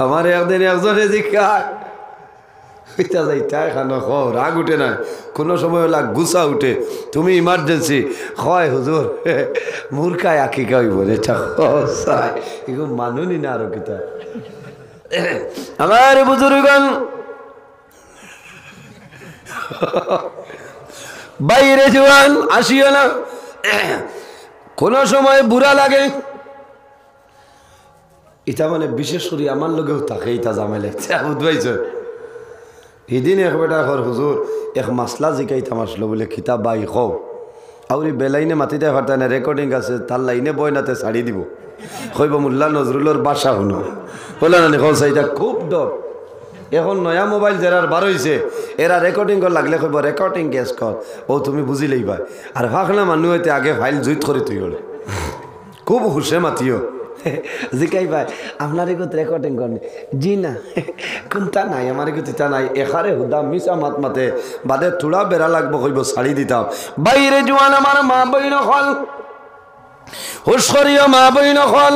আমার একদিন একজনে জিজ্ঞাসা কইতা যাইতা এখানে রাগ উঠে না, কোনো সময় হলা গুছা উঠে, তুমি ইমার্জেন্সি হয় হুজুর মূর্খায় আঁকিকা হইব এটা এগুলো মানুনি না আরো কিতা। আমার বুজুর্গণ বাইরে জোয়ান আসিও না, কোনো সময় বুড়া লাগে। এটা মানে বিশেষ করে আমার লগেও থাকে, এটা জামেলে বুঝবাইছ। এদিন এক বেটা ঘর হুজুর এক মাসলা জিকাইতাম আসলো বলে কিতাব বাই খো আউরি বেলাইনে মাতিতে পারতায় না, রেকর্ডিং আছে, তার লাইনে বইনাতে ছাড়ি দিব, কইব মোল্লা নজরুলের বাসা শুনো বলে না নিখল সাইটা খুব ডর। এখন নয়া মোবাইল যারা বার হয়েছে এরা রেকর্ডিং কর লাগলে কইব রেকর্ডিং কেস কর, ও তুমি বুঝিলেই ভাই। আর ভাগনা মানুষ হইতে আগে ফাইল জুইত করে তুই হলে খুব হুসে মাতিও জিকাই ভাই আপনার এগুত রেকর্ডিং করেন, জি না কোনটা নাই আমার এগুত ইটা নাই, এখারে হুদা মিশা মাত মাতে বাদে থোড়া বেড়া লাগবো কইব ছাড়ি দিতাম। বাইরে জোয়ান আমার মা বইন হল হুশরিয়া মা বইন হল,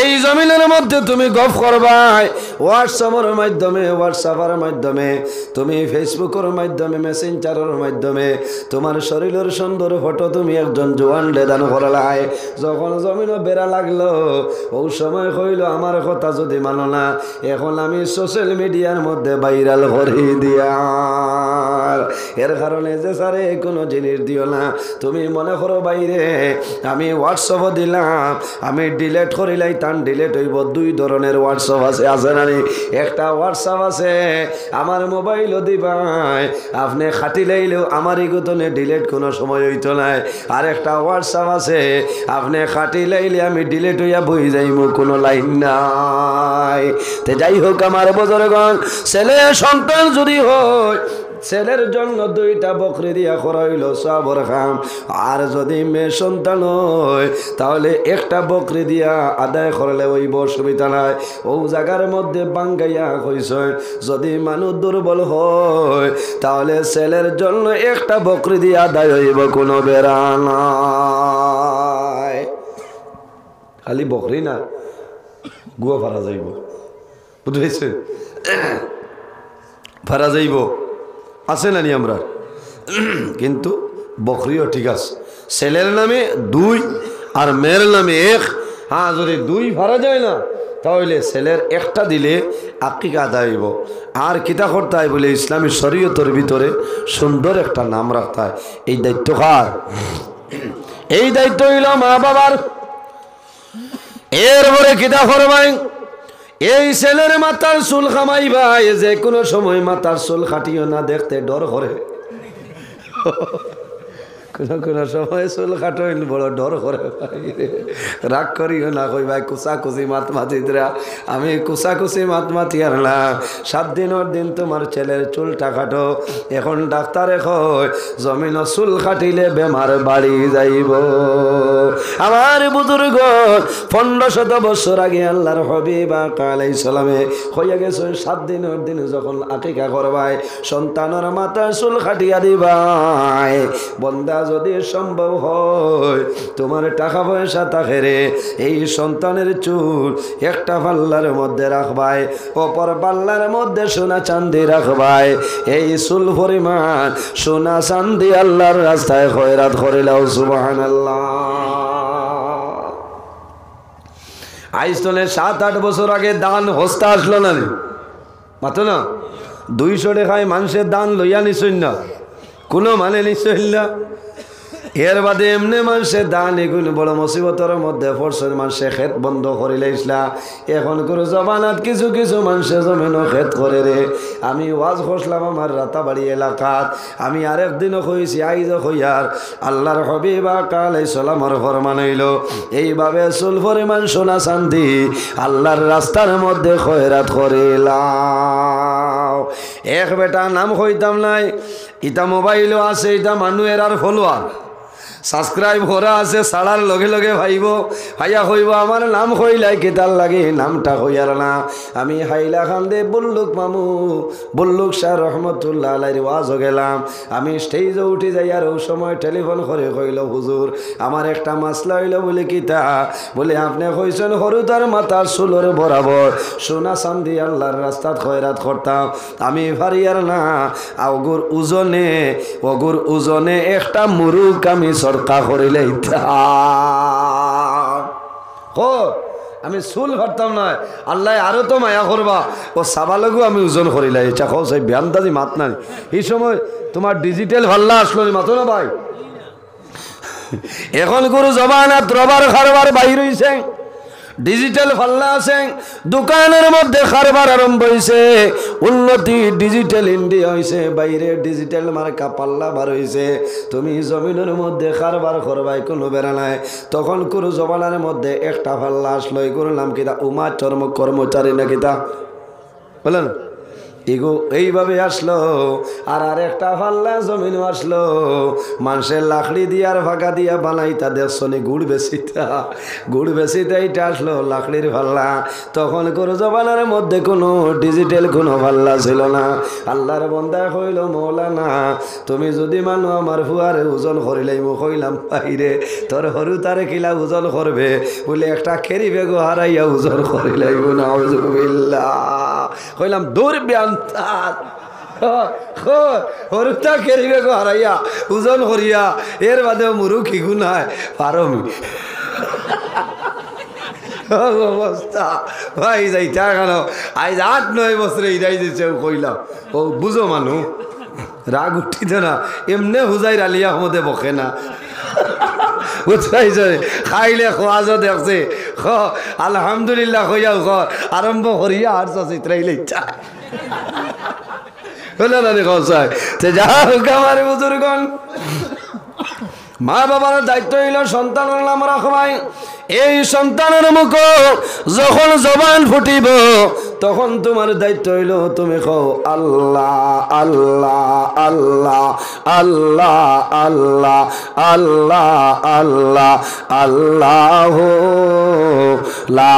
এই জমিনের মধ্যে তুমি গপ করবাই হোয়াটসঅ্যাপের মাধ্যমে, হোয়াটসঅ্যাপের মাধ্যমে, তুমি ফেসবুকের মাধ্যমে, মেসেঞ্জারের মাধ্যমে তোমার শরীরের সুন্দর ফটো তুমি একজন জোয়ান লেদান করলাই। যখন জমিনও বেড়া লাগলো ওই সময় কইল আমার কথা যদি মানো না, এখন আমি সোশ্যাল মিডিয়ার মধ্যে ভাইরাল করে দিয়া, এর কারণে যে স্যারে কোনো জিনিস দিও না। তুমি মনে করো বাইরে আমি হোয়াটসঅ্যাপ দিলাম, আমি ডিলেট করিলাই, টান ডিলেট হইব। দুই ধরনের হোয়াটসঅ্যাপ আছে, আছে না? একটা হোয়াটসঅ্যাপ আছে আমার মোবাইলও দিবাই, আপনি খাটি লাইলেও আমার ইগোতনে ডিলেট কোনো সময় হইতো নাই। আর একটা হোয়াটসঅ্যাপ আছে আপনি খাটি লাইলে আমি ডিলেট হইয়া বই যাইব, কোনো লাইন নাই। তে যাই হোক আমার বুজুর্গণ, ছেলে সন্তান যদি হয় ছেলের জন্য দুইটা বকরি দিয়া করাইল সবর খাম, আর যদি মেয়ে সন্তান হয় তাহলে একটা বকরি দিয়া আদায় করলে ওই অসুবিধা নাই। ও জায়গার মধ্যে বাঙ্গাইয়া কইছে যদি মানুষ দুর্বল হয় তাহলে ছেলের জন্য একটা বকরি দিয়া আদায় হইব, কোনো বেড়া নাই। খালি বকরি না, গুয়া ফারা যাইব, বুঝেছে? ফারা যাইব আছে না নি আমরা, কিন্তু বকরিও ঠিক আছে। ছেলের নামে 2 আর মেয়ের নামে 1। হ্যাঁ, যদি 2 ফারা যায় না তাহলে ছেলের একটা দিলে আকিকা আদায় হইব। আর কিতা করতে হয় বলে ইসলামী শরীয়তের ভিতরে সুন্দর একটা নাম রাখতে হয়। এই দায়িত্ব কার? এই দায়িত্ব হইল মা বাবার। এরপরে কিতা করবাই, এই ছেলের মাথার চুল খামাইবা, যে কোনো সময় মাথার চুল খাটিও না, দেখতে ডর করে। কোনো সময় চুল খাটোইল বড় ডর করে, রাগ করিও না, কই ভাই কুচাকুচি মাত মাতিরা, আমি কুচাকুচি মাত মাতি আর না। 7 দিনের দিন তোমার ছেলের চুলটা কাটো। এখন ডাক্তারে কয় জমিন চুল কাটিলে বেমার বাড়ি যাইব। আমার বুজুর্গ 1500 বছর আগে আল্লাহর হাবিব আলাইহিস সালামে কইয়া গেছে 7 দিনের দিন যখন আকিকা করবাই সন্তানের মাথার চুল কাটিয়া দিবাই। বন্দা যদি সম্ভব হয় তোমার টাকা পয়সা থাকে রে, এই সন্তানের চুল একটা পাল্লার মধ্যে রাখবাই, অপর পাল্লার মধ্যে সোনা চাঁদি রাখবাই। এই চুল পরিমাণ সোনা চাঁদি আল্লাহর রাস্তায় খয়রাত করে লাও, সুবহানাল্লাহ। আজ তোলে 7-8 বছর আগে দান হস্তা আসলো না, মাত্র না 200 টাকায় মানুষের দান লইয়া নিছই না, কোনো মানে নিছই না। এর বাদে এমনি মানুষের দান এগুলো বড় মুসিবতের মধ্যে পড়ছেন। মানুষে খেত বন্ধ করিলে ইসলা, এখন করে জমানাত কিছু কিছু মানুষের জমিনও খেত করে রে। আমি ওয়াজ করলাম আমার রাতাবাড়ি এলাকাত, আমি আরেকদিনও কইছি আইজও কইয়ার আল্লাহর হাবিব আলাইহিস সালামের ফরমান হইল এইভাবে চুল পরিমাণ সোনা চাঁদি আল্লাহর রাস্তার মধ্যে খয়রাত করিলাম। এক বেটা নাম কইতাম নাই, ইটা মোবাইলও আছে, ইটা মানুষের আর ফলোয়ার। সাবস্ক্রাইব করা আছে ছাড়ার লগে লগে ভাইব ভাইয়া কইব আমার নাম কইলাই কেতার লাগে নামটা কইয়ার না আমি হাইলা খান্দে বল্লুক মামু বল্লুক শাহ রহমতুল্লাহ আলাইহির ওয়াজ গেলাম আমি স্টেজে উঠে যাই আর ওই সময় টেলিফোন করে কইল হুজুর আমার একটা মাসলা হইল বলে কিতা বলে আপনি কইছেন হরুদার মাথার চুলোর বরাবর সোনা চান্দি আল্লাহর রাস্তাত খয়রাত করতাম আমি পারিয়ার না অগুর ওজনে একটা মুরুক আমি সরকা করিলে আমি চুল ভাবতাম না আল্লাহ আরো তো মায়া করবা ও সাবালগু আমি ওজন করিলাই এটা কও সেই ব্যান্তাজি মাত নাই এই সময় তোমার ডিজিটাল ভাল্লা আসলো মাতো না ভাই এখন গুরু জবানাত রবার খারবার বাইর হইছে ডিজিটাল ফাল্লা আছে দোকানের মধ্যে কারবার আরম্ভ হয়েছে উন্নতি ডিজিটাল ইন্ডিয়া হয়েছে বাইরে ডিজিটাল মার্কা পাল্লা বার হয়েছে তুমি জমিনের মধ্যে কারবার করবাই কোনো বেড়া নাই তখন কোনো জমানার মধ্যে একটা ফাল্লা আসলো এগুলোর নাম কিতা উমা চর্ম কর্মচারী না কিতা বলেন এগো এইভাবে আসলো আর একটা ফাল্লা জমিন আসলো মানুষের লাকড়ি দিয়ার ফাঁকা দিয়া বানাই তাদের শনি গুড় বেশিটা এইটা আসলো লাকড়ির ফাল্লা তখন কোনো জমানার মধ্যে কোনো ডিজিটাল কোনো ফাল্লা ছিল না আল্লাহর বন্দা কইল মৌলানা তুমি যদি মানু আমার ফুয়ারে ওজন করিলাই মো কইলাম বাইরে তোর হরু তারে কিলা ওজন করবে বলে একটা খেরি বেগো হারাইয়া ওজন করিলাইব না কইলাম দূর ব্যান হরুতা খেরিবে গো হারাইয়া ওজন করিয়া এর বাদে মুরু খিগু নাই পারমি অবস্থা ভাই যাইতা কেন আজ 8-9 বছরে ইরাই দিচ্ছে কইলাম ও বুঝো মানুষ রাগ উঠিত না এমনি হুজাই রালিয়া মধ্যে বকে না খাইলে খোয়া যা দেখছে আলহামদুলিল্লাহ কইয়া ঘর আরম্ভ করিয়া আর চিত্রাইলে ইচ্ছা আমার বুজুর্গণ মা বাবার দায়িত্ব হইল সন্তানের নাম রাখবাই এই সন্তানের মুখ যখন জবান ফুটিব তখন তোমার দায়িত্ব হইল তুমি কও আল্লাহ আল্লাহ আল্লাহ আল্লাহ আল্লাহ আল্লাহ আল্লাহ লা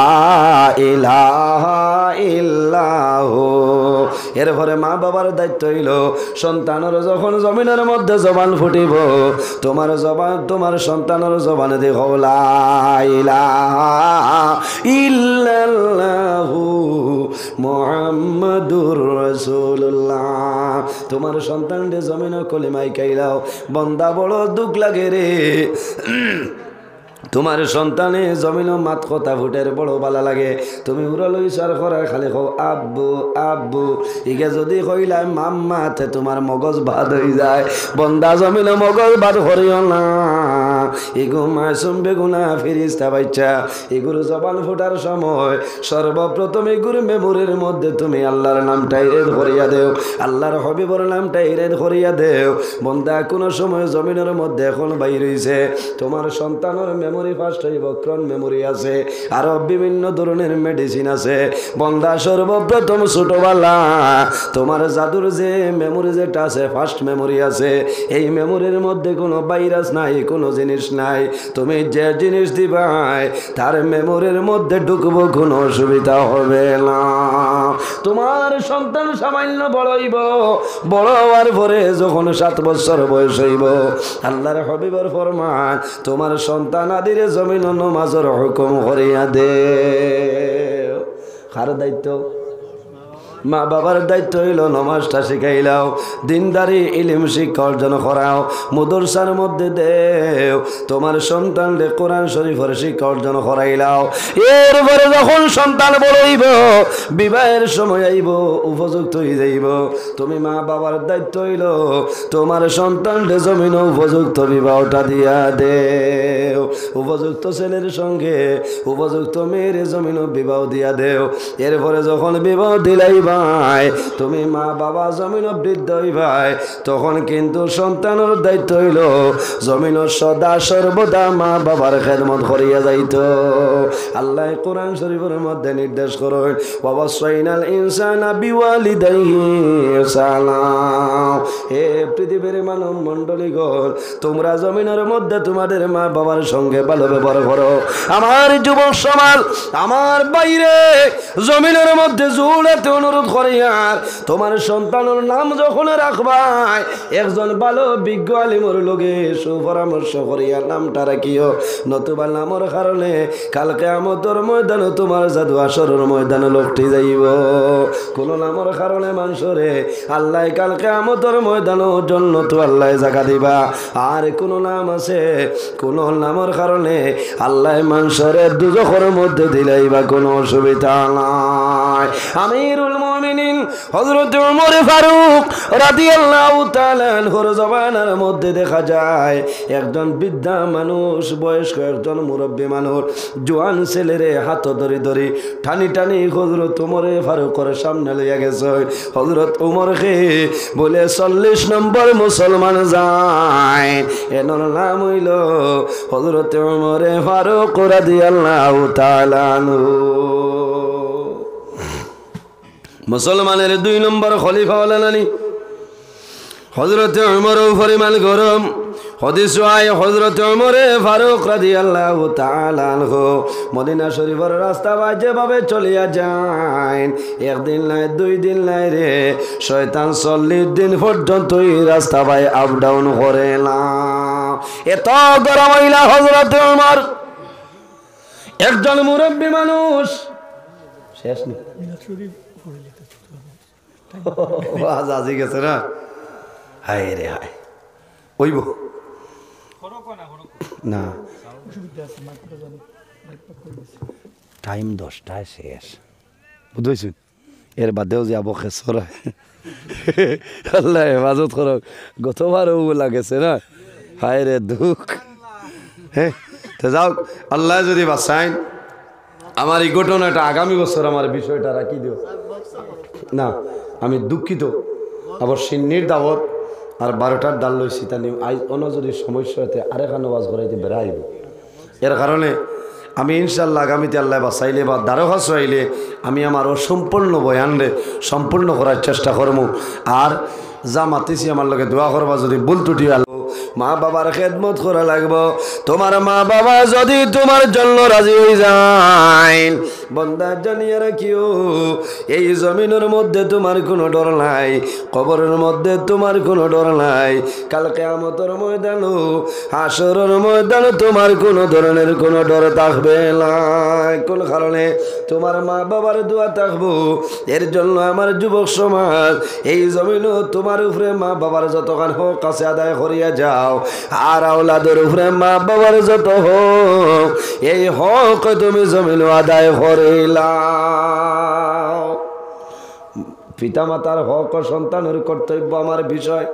ইলাহা ইল্লাহু এরপরে মা বাবার দায়িত্ব হইল সন্তানের যখন জমিনের মধ্যে জবান ফুটিব তোমার সন্তানের জবানে দেখো লা ইলাহা ইল্লাল্লাহু মুহাম্মাদুর রাসূলুল্লাহ তোমার সন্তানকে জমিনে কলিমাই কাইলাও বন্দা বড় দুঃখ লাগে রে তোমার সন্তানে জমিন মাত কথা ফুটের বড় বালা লাগে তুমি উড়ালই সার করা খালি কও আব্বু আব্বু ইকে যদি কইলাই মাম্মাতে তোমার মগজ ভাত হয়ে যায় বন্দা জমিন মগজ ভাত করিও না এগো মাসুম বেগুনা ফিরিস্তা বাচ্চা এগুলো জবান ফোটার সময় সর্বপ্রথম এগুলো মেমোরির মধ্যে তুমি আল্লাহর নামটাই রেড করিয়া দেও আল্লাহর হবিবর নামটাই রেড করিয়া দেও বন্দা কোনো সময় জমিনের মধ্যে এখন বাইর হইছে তোমার সন্তানের মেমোরি ফার্স্ট হইব ক্রন মেমোরি আছে আরো বিভিন্ন ধরনের মেডিসিন আছে বন্দা সর্বপ্রথম ছোটবেলা তোমার জাদুর যে মেমোরি যেটা আছে ফার্স্ট মেমোরি আছে এই মেমোরির মধ্যে কোনো ভাইরাস নাই কোনো জিনিস নাই তুমি যে জিনিস দিবাই তার মেমোরির মধ্যে ঢুকবো কোনো অসুবিধা হবে না তোমার সন্তান সামান্য বড় হইব বড় হওয়ার পরে যখন 7 বছর বয়স হইব আল্লাহর হাবিবের ফরমান তোমার সন্তান আদিরে জমিন নামাজের হুকুম করিয়া দে কার দায়িত্ব মা বাবার দায়িত্ব হইল নামাজটা শিখাইলাও দিনদারি ইলম শিক্ষা অর্জন করাও মাদ্রাসার মধ্যে দেও তোমার সন্তানকে কোরআন শরীফের শিক্ষা অর্জন করাইলাও এরপরে যখন সন্তান বড় হইব বিবাহের সময় আইব উপযুক্ত হয়ে যাইব তুমি মা বাবার দায়িত্ব হইল তোমার সন্তানকে জমিন উপযুক্ত বিবাহটা দিয়া দেও উপযুক্ত ছেলের সঙ্গে উপযুক্ত মেয়ের জমিন বিবাহ দিয়া দেও এরপরে যখন বিবাহ দিলাইবা ভাই তুমি মা বাবা জমিন বৃদ্ধ ভাই তখন কিন্তু সন্তানের দায়িত্ব হইল জমিন সদা সর্বদা মা বাবার খেদমত করিয়া যাইত আল্লাহ কোরআন শরীফের মধ্যে নির্দেশ করেন ওয়াসাইনাল ইনসানা বিওয়ালিদাইহি ইহসানা হে পৃথিবীর মানব মণ্ডলীগণ তোমরা জমিনের মধ্যে তোমাদের মা বাবার সঙ্গে ভালো ব্যবহার করো আমার যুবক সমাজ আমার বাইরে জমিনের মধ্যে জোড়াতে অনুরোধ করি আর তোমার সন্তানের নাম যখন রাখবাই একজন ভালো বিজ্ঞ আলিমর লগে সুপরামর্শ করিয়া নামটা রাখিও নতুবা নামর কারণে কালকে আমতর ময়দানে তোমার জাদু আসরের ময়দানে লোকটি যাইব কোন নামর কারণে মানুষরে আল্লাহ কালকে আমতর ময়দানে জন্য তো আল্লাহ জায়গা দিবা আর কোন নাম আছে কোন নামর কারণে আল্লাহ মানুষরে দুজখের মধ্যে দিলাইবা কোনো অসুবিধা নাই আমিরুল মুমিনিন হযরত ওমর ফারুক রাদিয়াল্লাহু তাআলা আনহুর জবানের মধ্যে দেখা যায় একজন বৃদ্ধা মানুষ বয়স্ক একজন মুরব্বী মানুষ জোয়ান ছেলেরে হাত ধরে ধরে টানি টানি হযরত ওমর ফারুকের সামনে লইয়া গেছে হযরত ওমরকে বলে 40 নম্বর মুসলমান যায় এর নাম হইল হযরত ওমর ফারুক রাদিয়াল্লাহু তাআলা আনহু মুসলমানের 2 নম্বর খলিফা হলেন আলী হযরত ওমর পরিমাণ গরম হাদিস আয় হযরত ওমর ফারুক রাদিয়াল্লাহু তাআলা আনহু মদিনা শরীফের রাস্তা যেভাবে চলিয়া যায় একদিন নাই 2 দিন নাই রে শয়তান 40 দিন পর্যন্ত এই রাস্তা ভাই আপ ডাউন করে না এত গরম হইলা হযরত ওমর একজন মুরব্বী মানুষ শেষ নেই আজ আজি গেছে না হায় রে হায় ওইব না টাইম 10টায় শেষ বুঝছেন এর বাদেও যে আবো খেসর আল্লাহ হেফাজত করো গতবারও লাগেছে না হায় রে দুঃখ হ্যাঁ তো যাও আল্লাহ যদি বাঁচাইন আমার এই ঘটনাটা আগামী বছর আমার বিষয়টা রাখি দিও না আমি দুঃখিত আবার সিন্নির দাওয়াত আর 12টার ডাল লইছি তা আজ অন্য যদি সমস্যাতে আরেকখানে ওয়াজ করাইতে বেড়াইব এর কারণে আমি ইনশাল্লাহ আগামীতে আল্লাহ বাঁচাইলে বা দ্বারকাছ আইলে আমি আমার অসম্পূর্ণ বয়ানরে সম্পূর্ণ করার চেষ্টা করব আর যা মাতিছি আমার লগে দোয়া করবা যদি ভুল ত্রুটি মা বাবার খেদমত করা লাগবো তোমার মা বাবা যদি তোমার জন্য রাজি হয়ে যায় বন্দা জানিয়ে রাখিও এই জমিনের মধ্যে তোমার কোনো ডর নাই কবরের মধ্যে তোমার কোনো ডর নাই কাল কিয়ামতের ময়দান হাসরের ময়দান তোমার কোনো ধরনের কোনো ডর থাকবে না কোন কারণে তোমার মা বাবার দোয়া থাকবো এর জন্য আমার যুবক সমাজ এই জমিন তোমার উপরে মা বাবার যতক্ষণ হোক কাছে আদায় করিয়া যাও আর আওলাদের উপরে মা বাবার যত হোক এই হক তুমি জমিন আদায় করিলাও পিতা মাতার হক সন্তানের কর্তব্য আমার বিষয়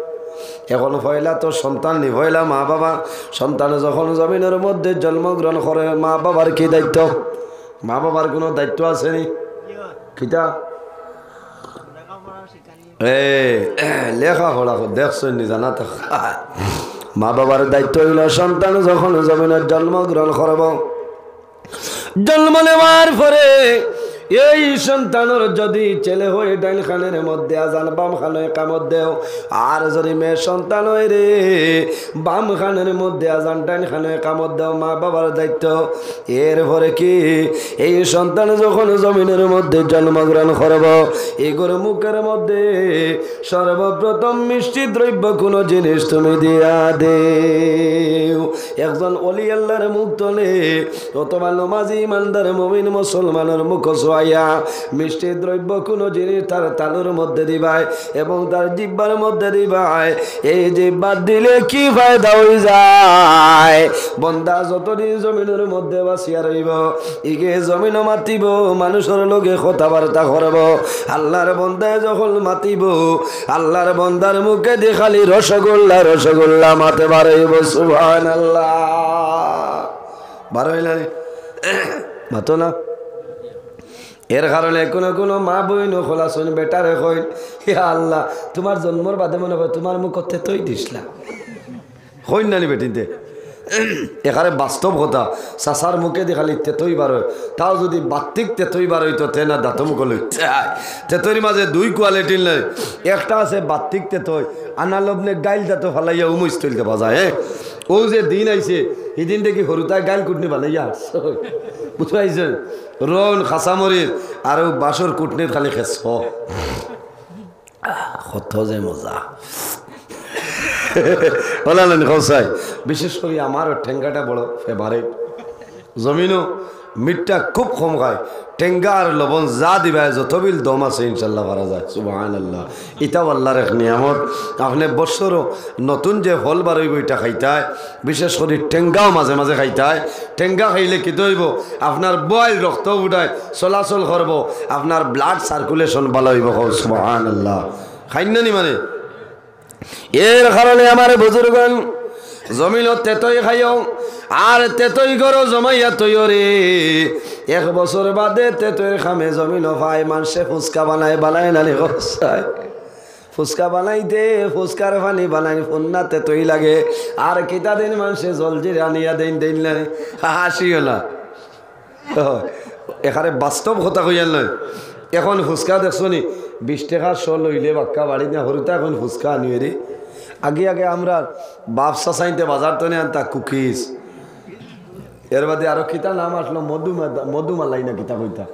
এখন পয়লা তো সন্তান নি পয়লা মা বাবা সন্তান যখন জমিনের মধ্যে জন্মগ্রহণ করে মা বাবার কি দায়িত্ব মা বাবার কোনো দায়িত্ব আছে নি কিতা লেখাপড়া দেখছেন নি জানা তো মা বাবার দায়িত্ব হইল সন্তান যখন জমিনের জন্মগ্রহণ করব জন্ম নেওয়ার পরে এই সন্তানের যদি ছেলে হয়ে ডাইন খানের মধ্যে আজান বাম খানে কামত দেও আর যদি মেয়ে সন্তান হয় রে বাম খানের মধ্যে আজান ডাইন খানে কামত দেও মা বাবার দায়িত্ব এরপরে কি এই সন্তান যখন জমিনের মধ্যে জন্মগ্রহণ করব এগুলোর মুখের মধ্যে সর্বপ্রথম মিষ্টি দ্রব্য কোনো জিনিস তুমি দিয়া দেও একজন অলি আল্লাহর মুখ তোলে অথবা নমাজি ইমানদার মুমিন মুসলমানের মুখ মিষ্টি দ্রব্য কোন জিনিস তার তালুর মধ্যে দিবাই এবং তার জিব্বার মধ্যে দিবাই এই জিব্বার দিলে কি ফায়দা হয়ে যায় বন্দা যতদিন জমিনের মধ্যে বাসিয়া রইব ইগে জমিন মাতিব মানুষের লগে কথাবার্তা করব আল্লাহর বন্দায় যখন মাতিব আল্লাহর বন্দার মুখে দিয়ে খালি রসগোল্লা রসগোল্লা মাতে বাড়াইব সুবহানাল্লাহ বাড়াইলা মাতো না এর কারণে কোনো কোনো মা বইন খোলা শুন বেটারে কইন, হে আল্লাহ তোমার জন্মর বাদে মনে হয় তোমার মুখ করতে তৈ দিসলা হইন নানি বেটিতে। এখানে বাস্তব কথা, চাচার মুখে দিয়ে খালি তেতই বার হয়, তাও যদি বাত্তিক তেতই বার হইতো তে না দাঁত মুখ লইতে তেতইর মাঝে দুই কোয়ালিটির নয়, একটা আছে বাত্তিক তেতই আনালবনে গাইল দাঁত ফালাইয়া উমইস তৈলতে বাজায়। হ্যাঁ ও যে দিন আইছে এই দিন দেখি হরুতায় গাইল কুটনি বানাইয়া বুঝতে পাইছেন, রন খাসামরির আর বাসর কুটনির খালি খেস কত যে মজা বলালেন খসাই। বিশেষ করে আমার ঠেঙ্গাটা বড় ফেভারিট, জমিনও মিটটা খুব কম খায়, ঠেঙ্গা আর লবণ যা দিবা যত বিল দম আছে ইনশাল্লাহ পারা যায়। সুবহানাল্লাহ, ইটাও আল্লাহর এক নিয়ামত। আপনি বছরও নতুন যে ফল বারইব এটা খাইতায়, বিশেষ করে ঠেঙ্গাও মাঝে মাঝে খাইতায়। ঠেঙ্গা খাইলে কি হইব, আপনার বয়েল রক্ত উঠায় চলাচল করব, আপনার ব্লাড সার্কুলেশন ভালো হইব। সুবহানাল্লাহ, খাইনানি মানে এর কারণে আমার বুজুর্গন জমিন তেতই খাইও আর তেতই করো জমাইয়া তৈয় রে। এক বছর বাদে তেতইয়ের খামে জমিন ভাই মানুষে ফুচকা বানায় নানি খসায়, ফুচকা বানাইতে ফুচকার পানি বানাই ফন্না তেতই লাগে। আর কিতা দিন মানুষে জলজিরা আনিয়া দেন দেন না, হাসিও না। এখানে বাস্তব কথা কইয়াল নয়। এখন ফুচকা দেখছো নি 20 টাকা শো লইলে বাক্কা বাড়ি না হরুতা এখন ফুচকা আনিয়ে রে। আগে আগে আমরা বাপসা চাইতে বাজার তো নিয়ে আনতা কুকিজ, এর বাদে আরো কিতা নাম আসলো মধুমালাই না কিতা কইতা,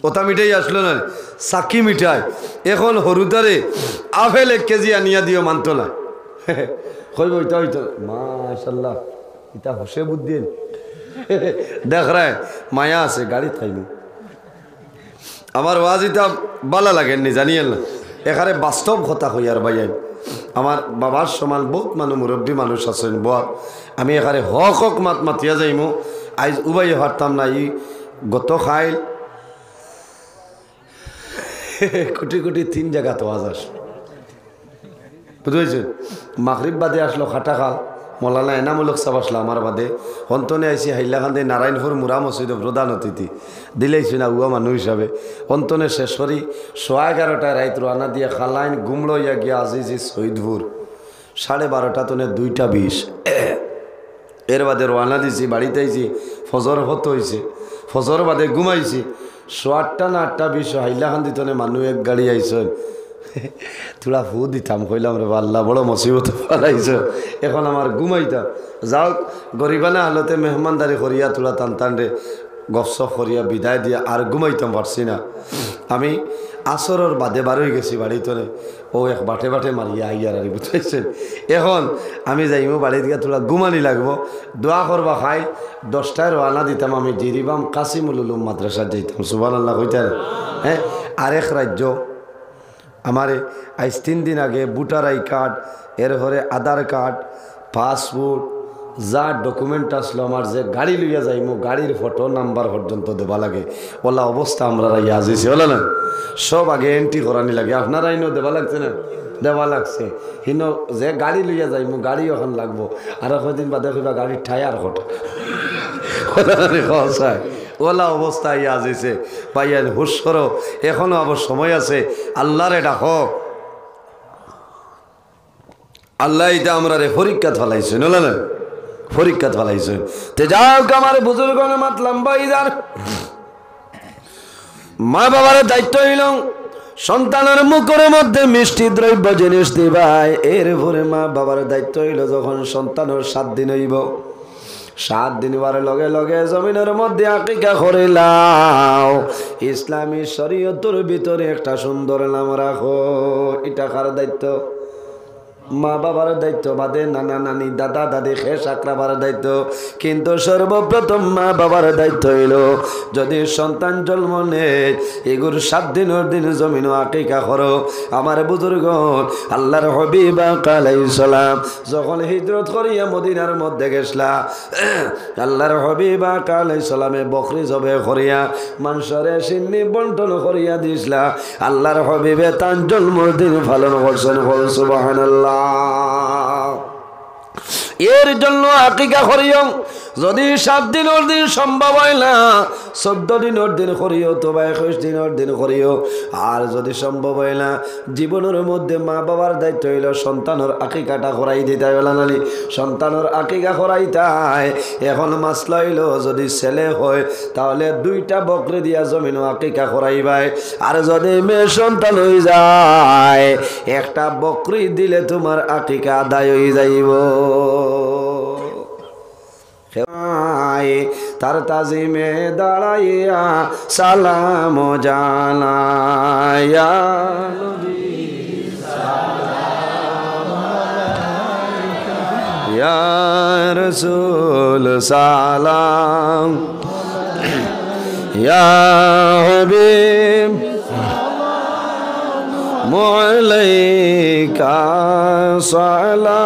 ওটা মিঠাই আসলো না সাকি মিঠাই। এখন হরুতারে আপেল 1 কেজি আনিয়া দিও মানতো না, কইব ওইটা হইতো মাশাল্লাহ ইটা হোসে বুদ্ধি দেখ রে মায়া আছে গাড়ি খাইনি। আমার ওয়াজিটা বালা লাগেননি জানিয়েন না, এখানে বাস্তব কথা কই আর ভাই আমার বাবার সমান বহুত মানুষ মুরব্বী মানুষ আছেন বর, আমি এখানে হক হক মাত মাতিয়া যাইমু আইজ উবাই হারতাম না। ই গত খাইল কোটি কোটি 3 জায়গা তো আজ আস বুঝতে পেরেছেন। মাগরিব বাদে আসলো খাটা খাল মৌলানা এনামূলক সাহেব আসলো আমার বাদে, অন্তনে আইসি হাইলাকান্দি নারায়ণপুর মুরা মসজিদ প্রধান অতিথি দিলেইছি না উয়া মানুষ হিসাবে। অন্তনে শেষ করি 11:30 রাত রানা দিয়ে খালাইন গুমড়ো ইয়া গিয়া আজিজি শহীদপুর 12:30 তনে 2:20। এর বাদে রানা দিছি বাড়িতে আইছি, ফজর হত হয়েছে, ফজর বাদে ঘুমাইছি 8:30 না 8:20 হাইলাকান্দি তনে মানুষ এক গাড়ি আইসেন। তোরা ফু দিতাম কইলাম রে আল্লাহ বড় মুসিবত পালাইছ। এখন আমার ঘুমাইতা যাও গরিবানা হালতে মেহমানদারি করিয়া তোরা টান টান রে গপসপ করিয়া বিদায় দিয়া আর ঘুমাইতাম পারছি না। আমি আসরের বাদে বার হয়ে গেছি বাড়িতে, ও এক বাটে বাটে মারিয়া আইয়ার আর বুঝাইছেন। এখন আমি যাইমো বাড়িতে গিয়ে তোরা ঘুমানি লাগবো, দোয়া করবা খাই 10টায় রওনা দিতাম। আমি জিরিবাম কাসিমুল উলুম মাদ্রাসা যাইতাম। সুবহানাল্লাহ কইতেন। হ্যাঁ আরেক রাজ্য আমার আজ 3 দিন আগে ভোটার আই কার্ড, এরপরে আধার কার্ড, পাসপোর্ট যা ডকুমেন্ট আসলো আমার, যে গাড়ি লইয়া যাইমো গাড়ির ফটো নাম্বার পর্যন্ত দেওয়া লাগে। ওলা অবস্থা আমরা ইয়া যেছি ওলা না, সব আগে এন্ট্রি করানি লাগে। আপনারা ইনো দেওয়া লাগছে না, দেওয়া লাগছে। হিন যে গাড়ি লইয়া যাইমো গাড়ি এখন লাগবো, আর কদিন বাদে কইবা গাড়ির টায়ার কটা খসায়। ওলা অবস্থা ইয়া যেছে পাইয়ান হুশ করো, এখনো আবার সময় আছে। আল্লাহরে ডাকো, আল্লাহ এটা আমরা রে পরীক্ষা ফলাইছেন ওলা না, পরীক্ষা ফলাইছেন। তে যাও আমার বুজুর্গ মাত লম্বাই যার মা বাবার দায়িত্ব হইল সন্তানের মুখের মধ্যে মিষ্টি দ্রব্য জিনিস দিবাই। এরপরে মা বাবার দায়িত্ব হইল যখন সন্তানের 7 দিন হইব, 7 দিন বারে লগে লগে জমিনের মধ্যে আকিকা করিলাও। ইসলামী শরীয়তের ভিতরে একটা সুন্দর নাম রাখো। এটা কার দায়িত্ব? মা বাবার দায়িত্ব বাদে নানা নানি দাদা দাদি খেস আকরাবার দায়িত্ব, কিন্তু সর্বপ্রথম মা বাবার দায়িত্ব হইল যদি সন্তান জন্ম নেয় এগুর 7 দিনের দিন জমিন আকিকা করো। আমার বুজুর্গ আল্লাহর হাবিব আলাইহিস সালাম যখন হিজরত করিয়া মদিনার মধ্যে গেছলা, আল্লাহর হাবিব আলাইহিস সালামে বকরি জবে করিয়া মানুষরে সিন্নি বন্টন করিয়া দিছলা। আল্লাহর হাবিবে তার জন্মদিন পালন করছেন। সুবহানাল্লাহ। এর জন্য আকিকা করিও যদি 7 দিনের দিন সম্ভব হয় না 14 দিনের দিন করিও তবে 21 দিনের দিন করিও আর যদি সম্ভব হয় না জীবনের মধ্যে মা বাবার দায়িত্ব হইল সন্তানের আকিকাটা করাই দিতে হয় নালি সন্তানের আকিকা করাইতাই এখন মাসলা হইল যদি ছেলে হয় তাহলে 2টা বকরি দিয়া জমিন আকিকা করাইবাই আর যদি মেয়ে সন্তান হয়ে যায় একটা বকরি দিলে তোমার আকিকা আদায় হয়ে যাইব তার তাজিমে দাঁড়াইয়া সালাম জানাইয়া ইয়া রাসূল সালাম ইয়া হাবিব আলাইকা সালাওয়াতুল্লাহ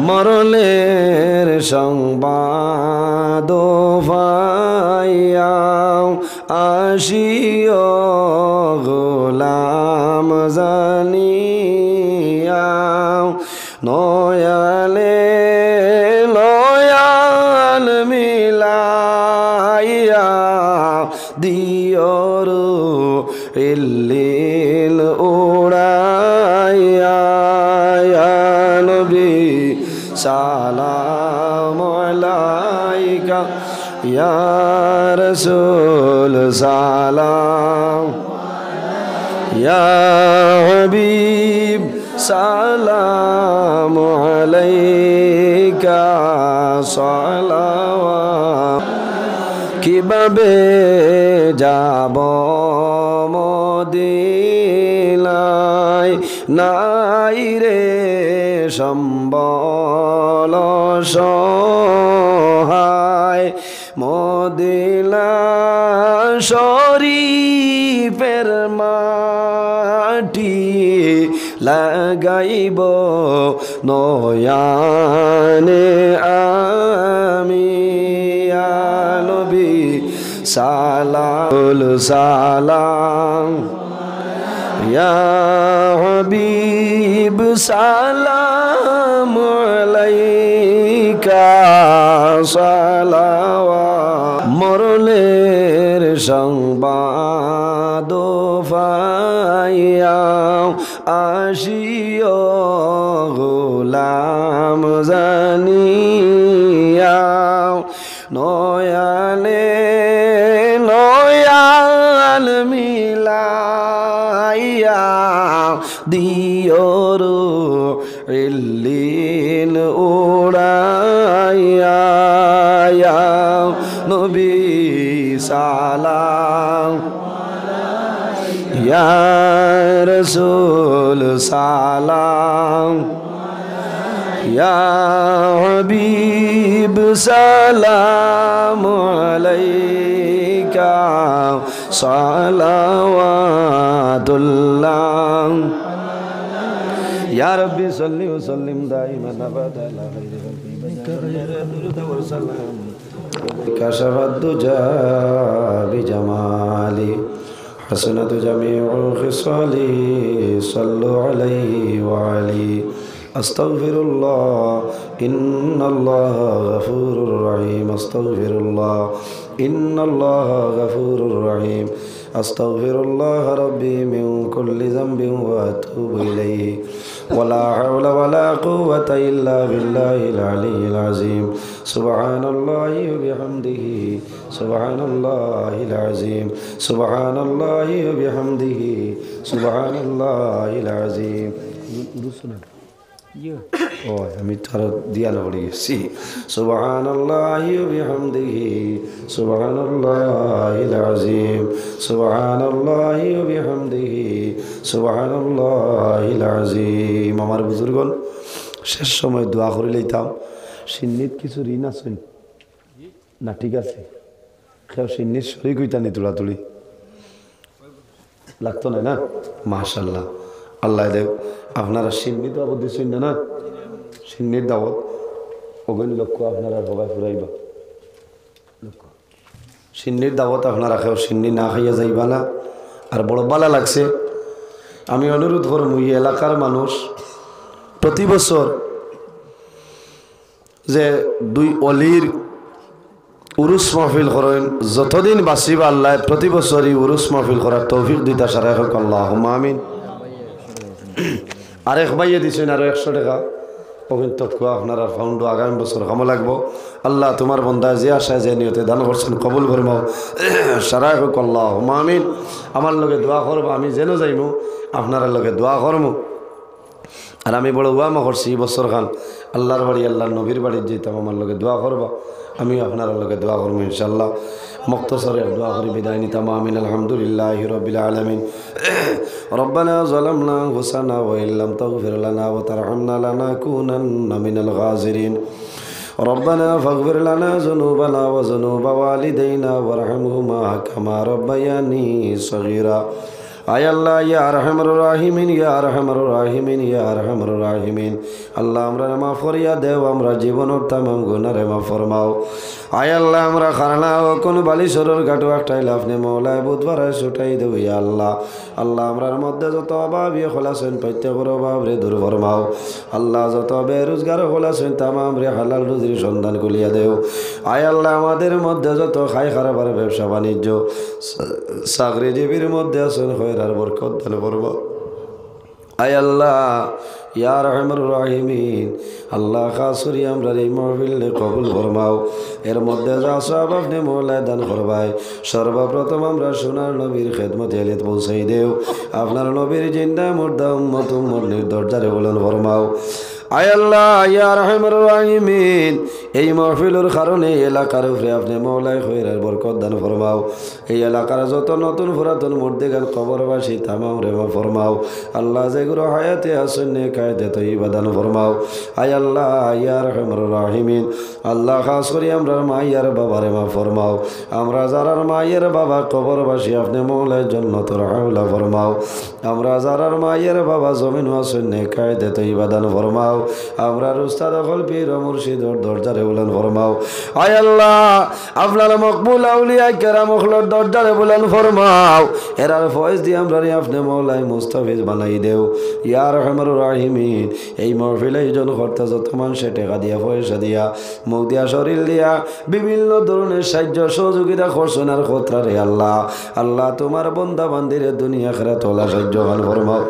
মরলের সংবাদ পাইয়াও আসিও গোলাম জানিয়াও নয়ালে লয়াল মিলাইয়া দিয়র ইল্লিল উড়াইয়া নবী সালাম আলাইকা ইয়া রাসূল সালাম ইয়া হাবিব সালাম আলাইকা সালাওয়াত কিভাবে যাব মদিনায় নাই রে সম্বল সহায় মদিনা শরীফের মাটি লাগাইব নয়ানে আমি নবী সালাম সালাম ইয়া হাবিব সালাম আলাইকা সালাওয়াত মরলের সংবাদ পাইয়া আসিও গোলাম জানিয়া নয়ালে নয়াল মিলাইয়া দিয়র ইল্লিল উড়াইয়া নবী সালাম ইয়া রাসূল সালাম ইয়া হাবিব সালাম আলাইকা সালাওয়াতুল্লাহ ইয়া রাব্বি সাল্লি ওয়া সাল্লিম দাইমান আবাদা আলা খায়রি সালাম কাশাফাদ দুজা বিজামালি হাসনাতু জামিউল খিসালি সাল্লু আলাইহি ওয়া আলিহি আস্তাগফিরুল্লাহ ইন্নাল্লাহা গফুরুর রহিম আস্তাগফিরুল্লাহ ইন্নাল্লাহা গফুরুর রহিম আস্তাগফিরুল্লাহ রাব্বি মিন কুল্লি যামবিন ওয়া আতুবু ইলাইহি ওয়ালা হাওলা ওয়ালা কুওয়াতা ইল্লা বিল্লাহিল আলিয়্যিল আযীম সুবহানাল্লাহি ওয়া বিহামদিহি সুবহানাল্লাহিল আযীম সুবহানাল্লাহি ওয়া বিহামদিহি সুবহানাল্লাহিল আযীম ও আমি তার দিয়ানো পড়ে গেছি সুবহানাল্লাহি ওয়া বিহামদিহি সুবহানাল্লাহিল আযীম সুবহানাল্লাহি ওয়া বিহামদিহি সুবহানাল্লাহিল আযীম আমার বুজুর্গন শেষ সময় দোয়া করে লইতাম সিন্নিত কিছু ঋণ আছেন না ঠিক আছে কেউ সিন্নিত শরীক হইতানি তোলাতুলি লাগতো না না মাশাআল্লাহ আল্লাহ দেব আপনারা সিন্নি দাওয়াত দিচ্ছেন না সিন্নির দাওয়াত ওগুলি লক্ষ্য আপনারা সবাই ফুরাইবা সিন্নির দাওয়াত আপনারা কেউ সিন্নি না খাইয়া যাইবা না আর বড় বালা লাগছে আমি অনুরোধ করব এই এলাকার মানুষ প্রতি বছর যে দুই অলির উরুস মাহফিল করেন, যতদিন বাঁচিবা আল্লাহ প্রতি বছরই উরুস মাহফিল করার তৌফিক দিতা সারা হোক আল্লাহুম্মা আমিন। আরেক ভাইয়ে দিছেন আরো 100 টাকা, কিন্তু আপনার ফাউন্ডো আগামী বছর কাম লাগবো। আল্লাহ তোমার বন্দা যে আশায় যে নিয়তে দান করছেন কবুল ফরমাও সারা হোক আল্লাহুম্মা আমিন। আমার লগে দোয়া করবো, আমি যেন যাইমু আপনার লগে দোয়া করবো। আর আমি বড় ওয়ামা করছি বছর খান আল্লাহর বাড়ি আল্লাহর নবীর বাড়ির যেতাম, আমার লগে দোয়া করবা, আমি আপনার লগে দোয়া করবো ইনশাল্লাহ। মুক্তসরে দোয়া করি বিদায় নিতাম। আমিন। আলহামদুলিল্লাহি রাব্বিল আলামিন। রব্বানা যালামনা আনফুসানা ওয়া ইল্লাম তাগফির লানা ওয়া তারহামনা লানাকুনান্না মিনাল খাসিরিন। ربنا فاغفر لنا ذنوبنا وذنوب والدينا وارحمهما كما ربياني صغيرا। আয় আল্লাহ ইয়া আরহামার রাহিমিন, ইয়া আরহামার রাহিমিন, ইয়া আরহামার রাহিমিন। আল্লাহ আমরা মাফ করিয়া দেও, আমরা জীবনের তামাম গুনারে মাফ ফরমাও। আয় আল্লাহ আমরা খানা ও কোন বালিশরের গাটো একটাই লাফনে মৌলায় বুধবার ছুটাই দেও ইয়া আল্লাহ। আল্লাহ আমরার মধ্যে যত অভাব খোলাছেন প্রত্যেকের অভাব রে দূর ফরমাও। আল্লাহ যত বেরোজগার খোলাছেন তামাম রে হালাল রুজির সন্ধান খুলিয়া দেও। আয় আল্লাহ আমাদের মধ্যে যত খাই খারাপের ব্যবসা বাণিজ্য চাকরিজীবীর মধ্যে আছেন আর বরকত দান করব। আয় আল্লাহ ইয়া রাহমার রাহিমিন, আল্লাহ খাস করি আমরা এই মাহফিল কবুল ফরমাও। এর মধ্যে যা সব আপনি মওলায় দান করবাই। সর্বপ্রথম আমরা সোনার নবীর খেদমতে আলিয়াত পৌঁছাই দেও। আপনার নবীর জিন্দা মুর্দা উম্মত উম্মতের দরজারে বলন ফরমাও। আয় আল্লাহ ইয়া রাহমার রাহিমিন, এই মাহফিলের কারণে এলাকার উপরে আপনি মওলায় খৈরের বরকত দান ফরমাও। এই এলাকার যত নতুন পুরাতন মুর্দেগান কবরবাসী তামাম রেমা ফরমাও। আল্লাহ যেগুলো হায়াতে আসেন নেকায়তে তৈবা দান ফরমাও। আয় আল্লাহ ইয়া রাহমার রাহিমিন, আল্লাহ খাস করি আমরা মাইয়ার বাবার মা ফরমাও। আমরা যারার মাইয়ের বাবা কবরবাসী আপনি মওলায় জান্নাতুল আউলা ফরমাও। আমরা যারার মাইয়ের বাবা জমিন আসেন নেকায়তে তৈবা দান ফরমাও। আমরা উস্তাদ হল পীর মুর্শিদর দরজারে বলেন ফরমাও। আয় আল্লাহ আপনার মকবুল আউলিয়া কেরাম হলর দরজারে বলেন ফরমাও। এরার ফয়েজ দিয়ে আমরা আপনি মওলায় মুস্তাফিজ বানাই দেও ইয়া রাহমার রাহিমিন। এই মাহফিলে জন কর্তা যত মানুষে টাকা দিয়া পয়সা দিয়া মুখ দিয়া শরীর দিয়া বিভিন্ন ধরনের সাহায্য সহযোগিতা করছেন আর খতরা রে আল্লাহ। আল্লাহ তোমার বন্দা বান্দিরে দুনিয়া খেরা তোলা সাহায্য গান ফরমাও।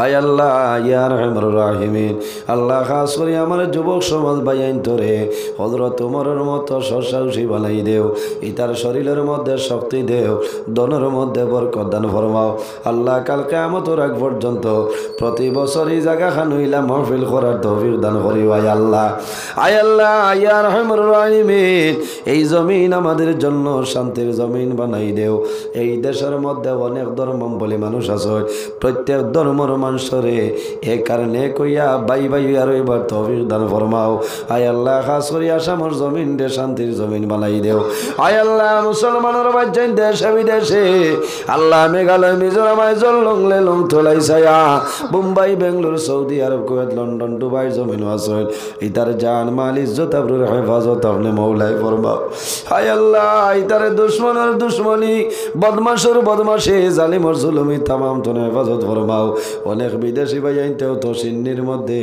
আয় আল্লাহ ইয়া রাহমার রাহিমিন, আল্লাহ খাস করি আমার যুবক সমাজ বাইন তোরে হযরত ওমরের মতো সসাহসী বানাই দেও। ইতার শরীরের মধ্যে শক্তি দেও, দনের মধ্যে বরকত দান ফরমাও। আল্লাহ কাল কিয়ামতের আগ পর্যন্ত প্রতি বছর এই জায়গা খান হইলা মাহফিল করার তৌফিক দান করিও। আয় আল্লাহ ইয়া রাহমার রাহিমিন, এই জমিন আমাদের জন্য শান্তির জমিন বানাই দেও। এই দেশের মধ্যে অনেক ধর্মাবলী মানুষ আছে, প্রত্যেক ধর্মের মানুষরে এ কারণে কইয়া বাই বাই আর এবার তৌফিক দান ফরমাও। আয় আল্লাহ খাস করি আসামর জমিন দে শান্তির জমিন বানাই দেও। আয় আল্লাহ মুসলমানের বাচ্চাই দেশে বিদেশে আল্লাহ মেঘালয় মিজোরাম আইজল লংলে লং থলাই ছায়া Mumbai Bangalore Saudi Arab Kuwait London Dubai জমিন আছে ইতার জান মাল ইজ্জত আবরুর হেফাজত আপনি মওলায় ফরমাও। আয় আল্লাহ ইতারে দুশ্মনের দুশ্মনী বদমাশের বদমাশে জালিমর জুলুমি তামাম তো হেফাজত ফরমাও। অনেক বিদেশি ভাই আইনতেও তো সিন্নির মধ্যে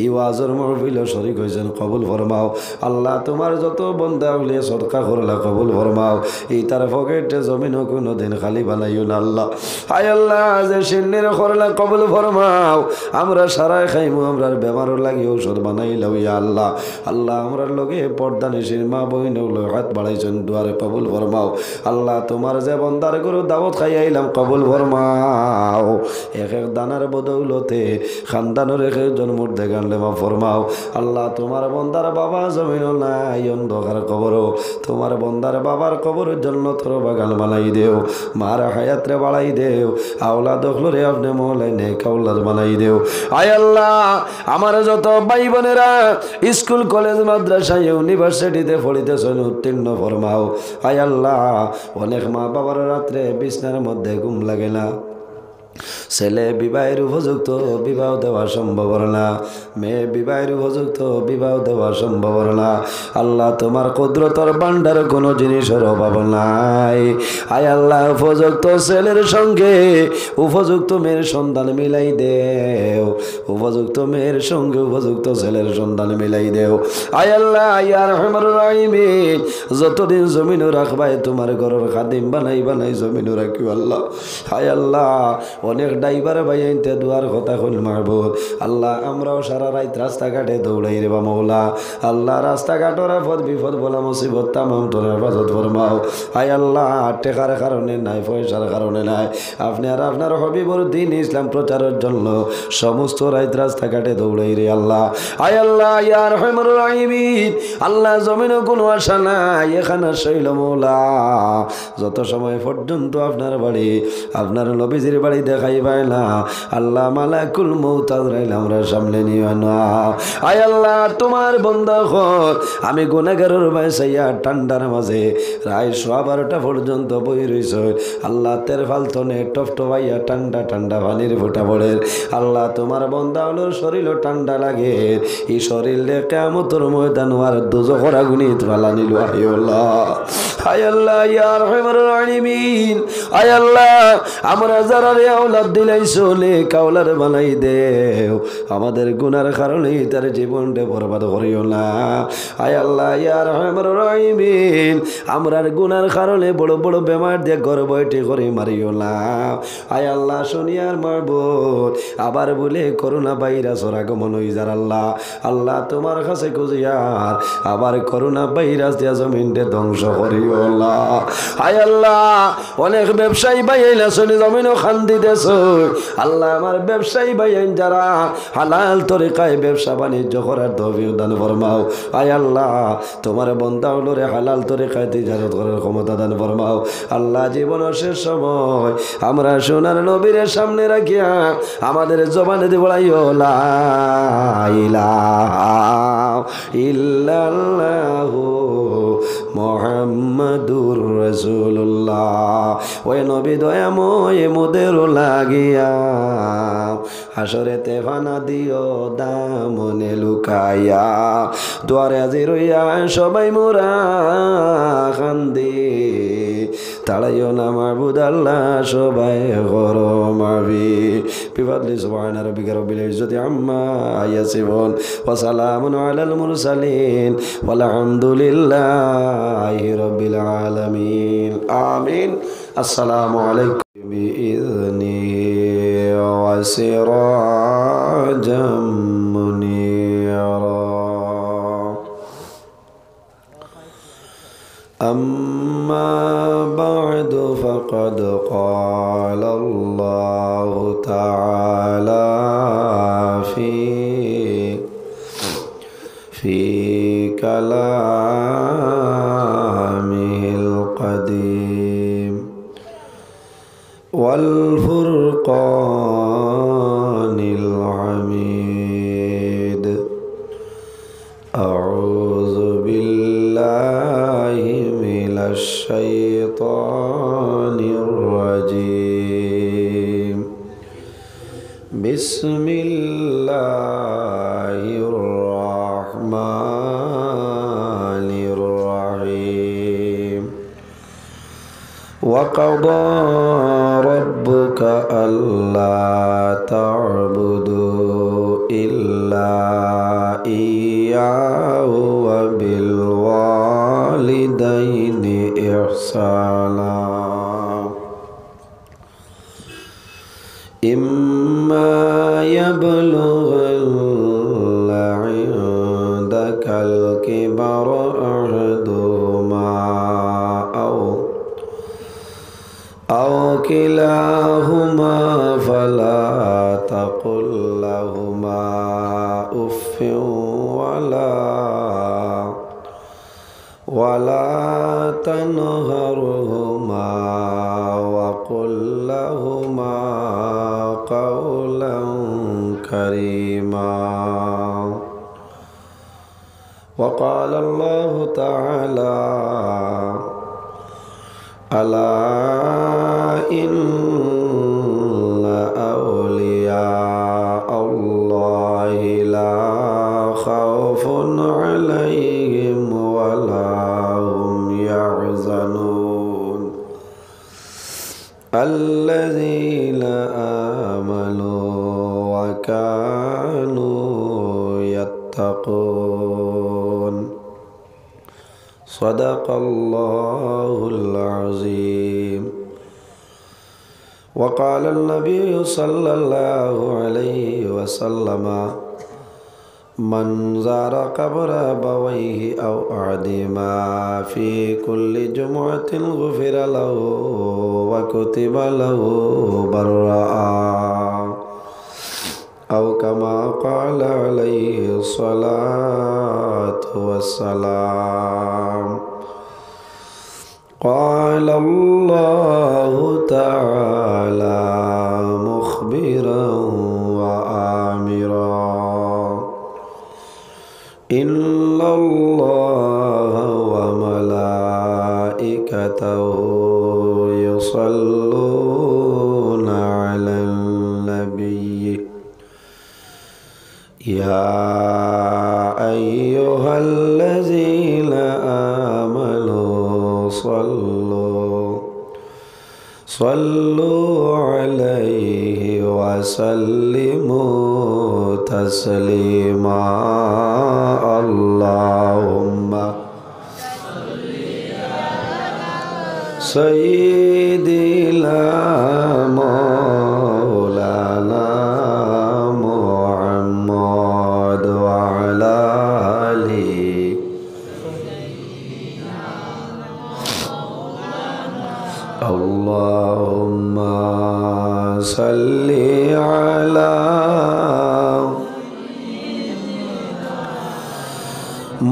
ই ওয়াজর মাহফিল শরীক হয়েছেন কবুল ফরমাও। আল্লাহ তোমার যত বন্দা হলে সদকা করলা কবুল ফরমাও। এই তার পকেটে জমিন কোনো দিন খালি বানাইও না আল্লাহ। হায় আল্লাহ যে সিন্নির করলা কবুল ফরমাও। আমরা সারাই খাইমু, আমরা বেমারও লাগি ঔষধ বানাইলাম ইয়া আল্লাহ। আল্লাহ আমরার লগে পর্দা নিশির মা বহিন হাত বাড়াইছেন দুয়ারে কবুল ফরমাও। আল্লাহ তোমার যে বন্দার গরু দাওয়াত খাই আইলাম কবুল ফরমাও। এক এক দানার বদৌলতে খানদানের রেখে জন্মর দেখানলে মা ফরমাও। আল্লাহ তোমার বন্দার বাবা জমিন নাই অন্ধকার কবর, তোমার বন্দার বাবার কবরের জন্য তোর বাগান বানাই দেও। মার হায়াতরে বাড়াই দেও, আওলা দখলরে আপনি মহলাই নে কাউলাদ বানাই দেও। আয় আল্লাহ আমার যত ভাই বোনেরা স্কুল কলেজ মাদ্রাসা ইউনিভার্সিটিতে পড়িতেছেন উত্তীর্ণ ফরমাও। আয় আল্লাহ অনেক মা বাবার রাত্রে বিছনার মধ্যে ঘুম লাগে না, ছেলে বিবাহের উপযুক্ত বিবাহ দেওয়া সম্ভব না, মেয়ে বিবাহের উপযুক্ত বিবাহ দেওয়া সম্ভব না। আল্লাহ তোমার কুদরতের ভান্ডার কোনো জিনিসের অভাব নাই। আয় আল্লাহ উপযুক্ত ছেলের সঙ্গে উপযুক্ত মেয়ের সন্তান মিলাই দেও, উপযুক্ত মেয়ের সঙ্গে উপযুক্ত ছেলের সন্তান মিলাই দেও। আয় আল্লাহ ইয়া রহমান রাহিমিন, যতদিন জমিনও রাখবাই তোমার ঘরের খাদিম বানাই বানাই জমিনও রাখিও আল্লাহ। আয় আল্লাহ অনেক ড্রাইভার ভাই আইনতে দুয়ার কথা হল মাহবুব আল্লাহ, আমরাও সারা রাত রাস্তাঘাটে দৌড়াই রে বা মৌলা। আল্লাহ রাস্তাঘাটের আপদ বিপদ বলা মুসিবত তামাম তোর হেফাজত ফরমাও। আয় আল্লাহ টেকার কারণে নাই, পয়সার কারণে নাই, আপনি আর আপনার হবিবর দিন ইসলাম প্রচারের জন্য সমস্ত রাত রাস্তাঘাটে দৌড়াই রে আল্লাহ। আয় আল্লাহ ইয়া রহমান রাহিমিন, আল্লাহ জমিনও কোনো আশা নাই, এখানে শৈল মৌলা যত সময় পর্যন্ত আপনার বাড়ি আপনার নবীজির বাড়ি দেখাই পায় না আল্লাহ মালাকুল মউত আজরাইল আমরা সামনে নিও না। আয় আল্লাহ তোমার বান্দা হল আমি গুনাহগারের বাইসাইয়া ঠান্ডার মাঝে রায় 12:30 পর্যন্ত বই রইছ আল্লাহ, তের ফালতনে টপটপাইয়া ঠান্ডা ঠান্ডা পানির ফোঁটা পড়ে আল্লাহ তোমার বান্দা হলো শরীর ঠান্ডা লাগে, এই শরীর কিয়ামতের ময়দান আর দোজখের আগুনে ফালা নিল। আয় আল্লাহ, আয় আল্লাহ ইয়া রহমান রাহিমিন, আয় আল্লাহ আমরা যারা রে আওলাদ দিলাইছো লে কাওলার বানাই দেও, আমাদের গুনার কারণে তার জীবনটা বরবাদ করিও না। আয় আল্লাহ ইয়া রহমান রাহিমিন, আমরার গুনার কারণে বড় বড় বেমার দিয়ে ঘর বইটি করে মারিও না। আয় আল্লাহ শুনিয়ার মারবুদ আবার বলে করোনা ভাইরাসের আগমন হই যার আল্লাহ, আল্লাহ তোমার কাছে খুঁজিয়ার আবার করোনা ভাইরাস দিয়া জমিনটা ধ্বংস করিও না। আয় আল্লাহ অনেক ব্যবসায়ী ভাইয়াইলা শুনি জমিনও খান দিতেছ আল্লাহ, আমার ব্যবসায়ী ভাইয়াইন যারা হালাল তরিকায় ব্যবসা বাণিজ্য করার তৌফিক দান ফরমাও। আয় আল্লাহ তোমার বান্দা হলো রে হালাল তরিকায় তিজারত করার ক্ষমতা দান ফরমাও। আল্লাহ জীবনের শেষ সময় আমরা সোনার নবীর সামনে রাখিয়া আমাদের জবানে দিয়ে বলাইও লা ইলাহা ইল্লাল্লাহু মুহাম্মাদুর রাসূলুল্লাহ। ওই নবী দয়াময় মোদের লাগিয়া হাসরেতে ফানা দিও দামনে লুকাইয়া, দুয়ারে আজি রইয়া সবাই মোরা কান্দি, তাড়াইও না মাবুদ আল্লাহ সবাই গরমাবি। বিফাদলি সুবহান রাব্বিকা রাব্বিল ইজ্জাতি আম্মা ইয়াসিফুন ওয়া সালামুন আলাল মুরসালিন ওয়ালহামদুলিল্লাহি রাব্বিল আলামিন। আমিন। আসসালামু আলাইকুম বিইذনিহি ওয়া সিরাজাম মুনীরা। أما بعد فقد قال الله تعالى في كلامه القديم والفرقان الحميد. أعوذ بالله من الشيطان الرجيم. بسم الله الرحمن الرحيم. وقضى ربك ألا تعبدوا إلا إياه وبالوالدين إحسانا. إما يبلغن عندك الكبر أحدهما أو كلاهما فلا تقل لهما أف ولا تنهرهما وقل لهما قولا كريما. وقال الله تعالى ألا إن الذين آمنوا وكانوا يتقون صدق الله العظيم. وقال النبي صلى الله عليه وسلم من زار قبر أبويه أو أعدما في كل جمعة غفر له وكتب له برا أو كما قال عليه الصلاة والسلام. قال الله تعالى مخبرا وآمرا إن الله وملائكته يصلون على النبي يا أيها الذين آمنوا صلوا عليه وسلموا تسليما. اللهم سيدنا مولانا محمد وعلى آله اللهم صل على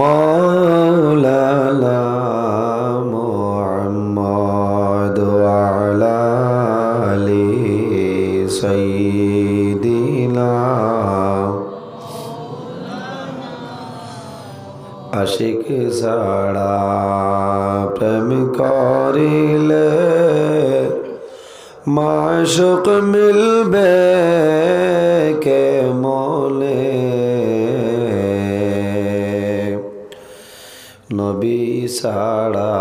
مولانا محمد وعلى آل سيدنا আশিক ছাড়া প্রেম করিলে মাশুক মিলবে কে মনে নবী ছাড়া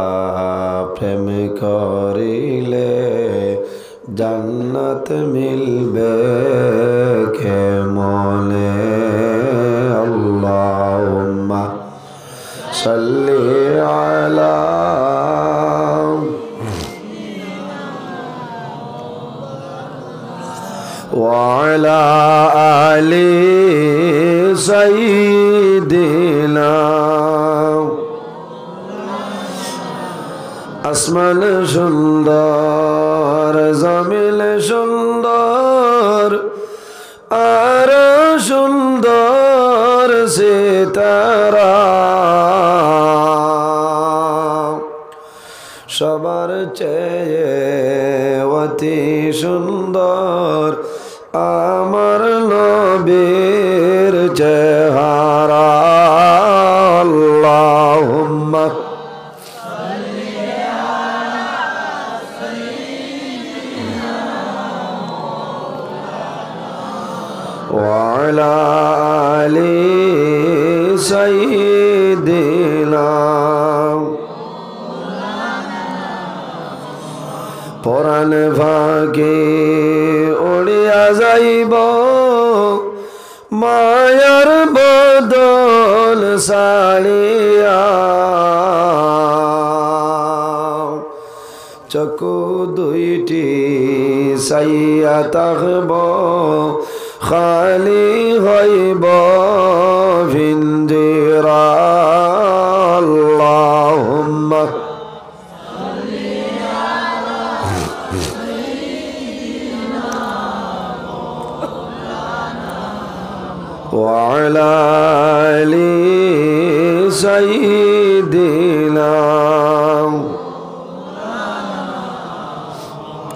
প্রেম করিলে জান্নাত মিলবে কে মনে। আল্লাহুম্মা সাল্লি আলা وعلى آل سيدنا আসমান সুন্দর জমিন সুন্দর আর সুন্দর সিতারা সবার চেয়ে অতি সুন্দর আমার নবীর চেহারা। আল্লাহুম্মা وعلى آل سيدنا পরাণ ভাগে উড়িয়া যাইব মায়ার বদল সারিয়া চকু দুইটি সাইয়া থাকব খালি হইব ভিন্দিরা। আল্লাহুম্মা وعلى آل سيدنا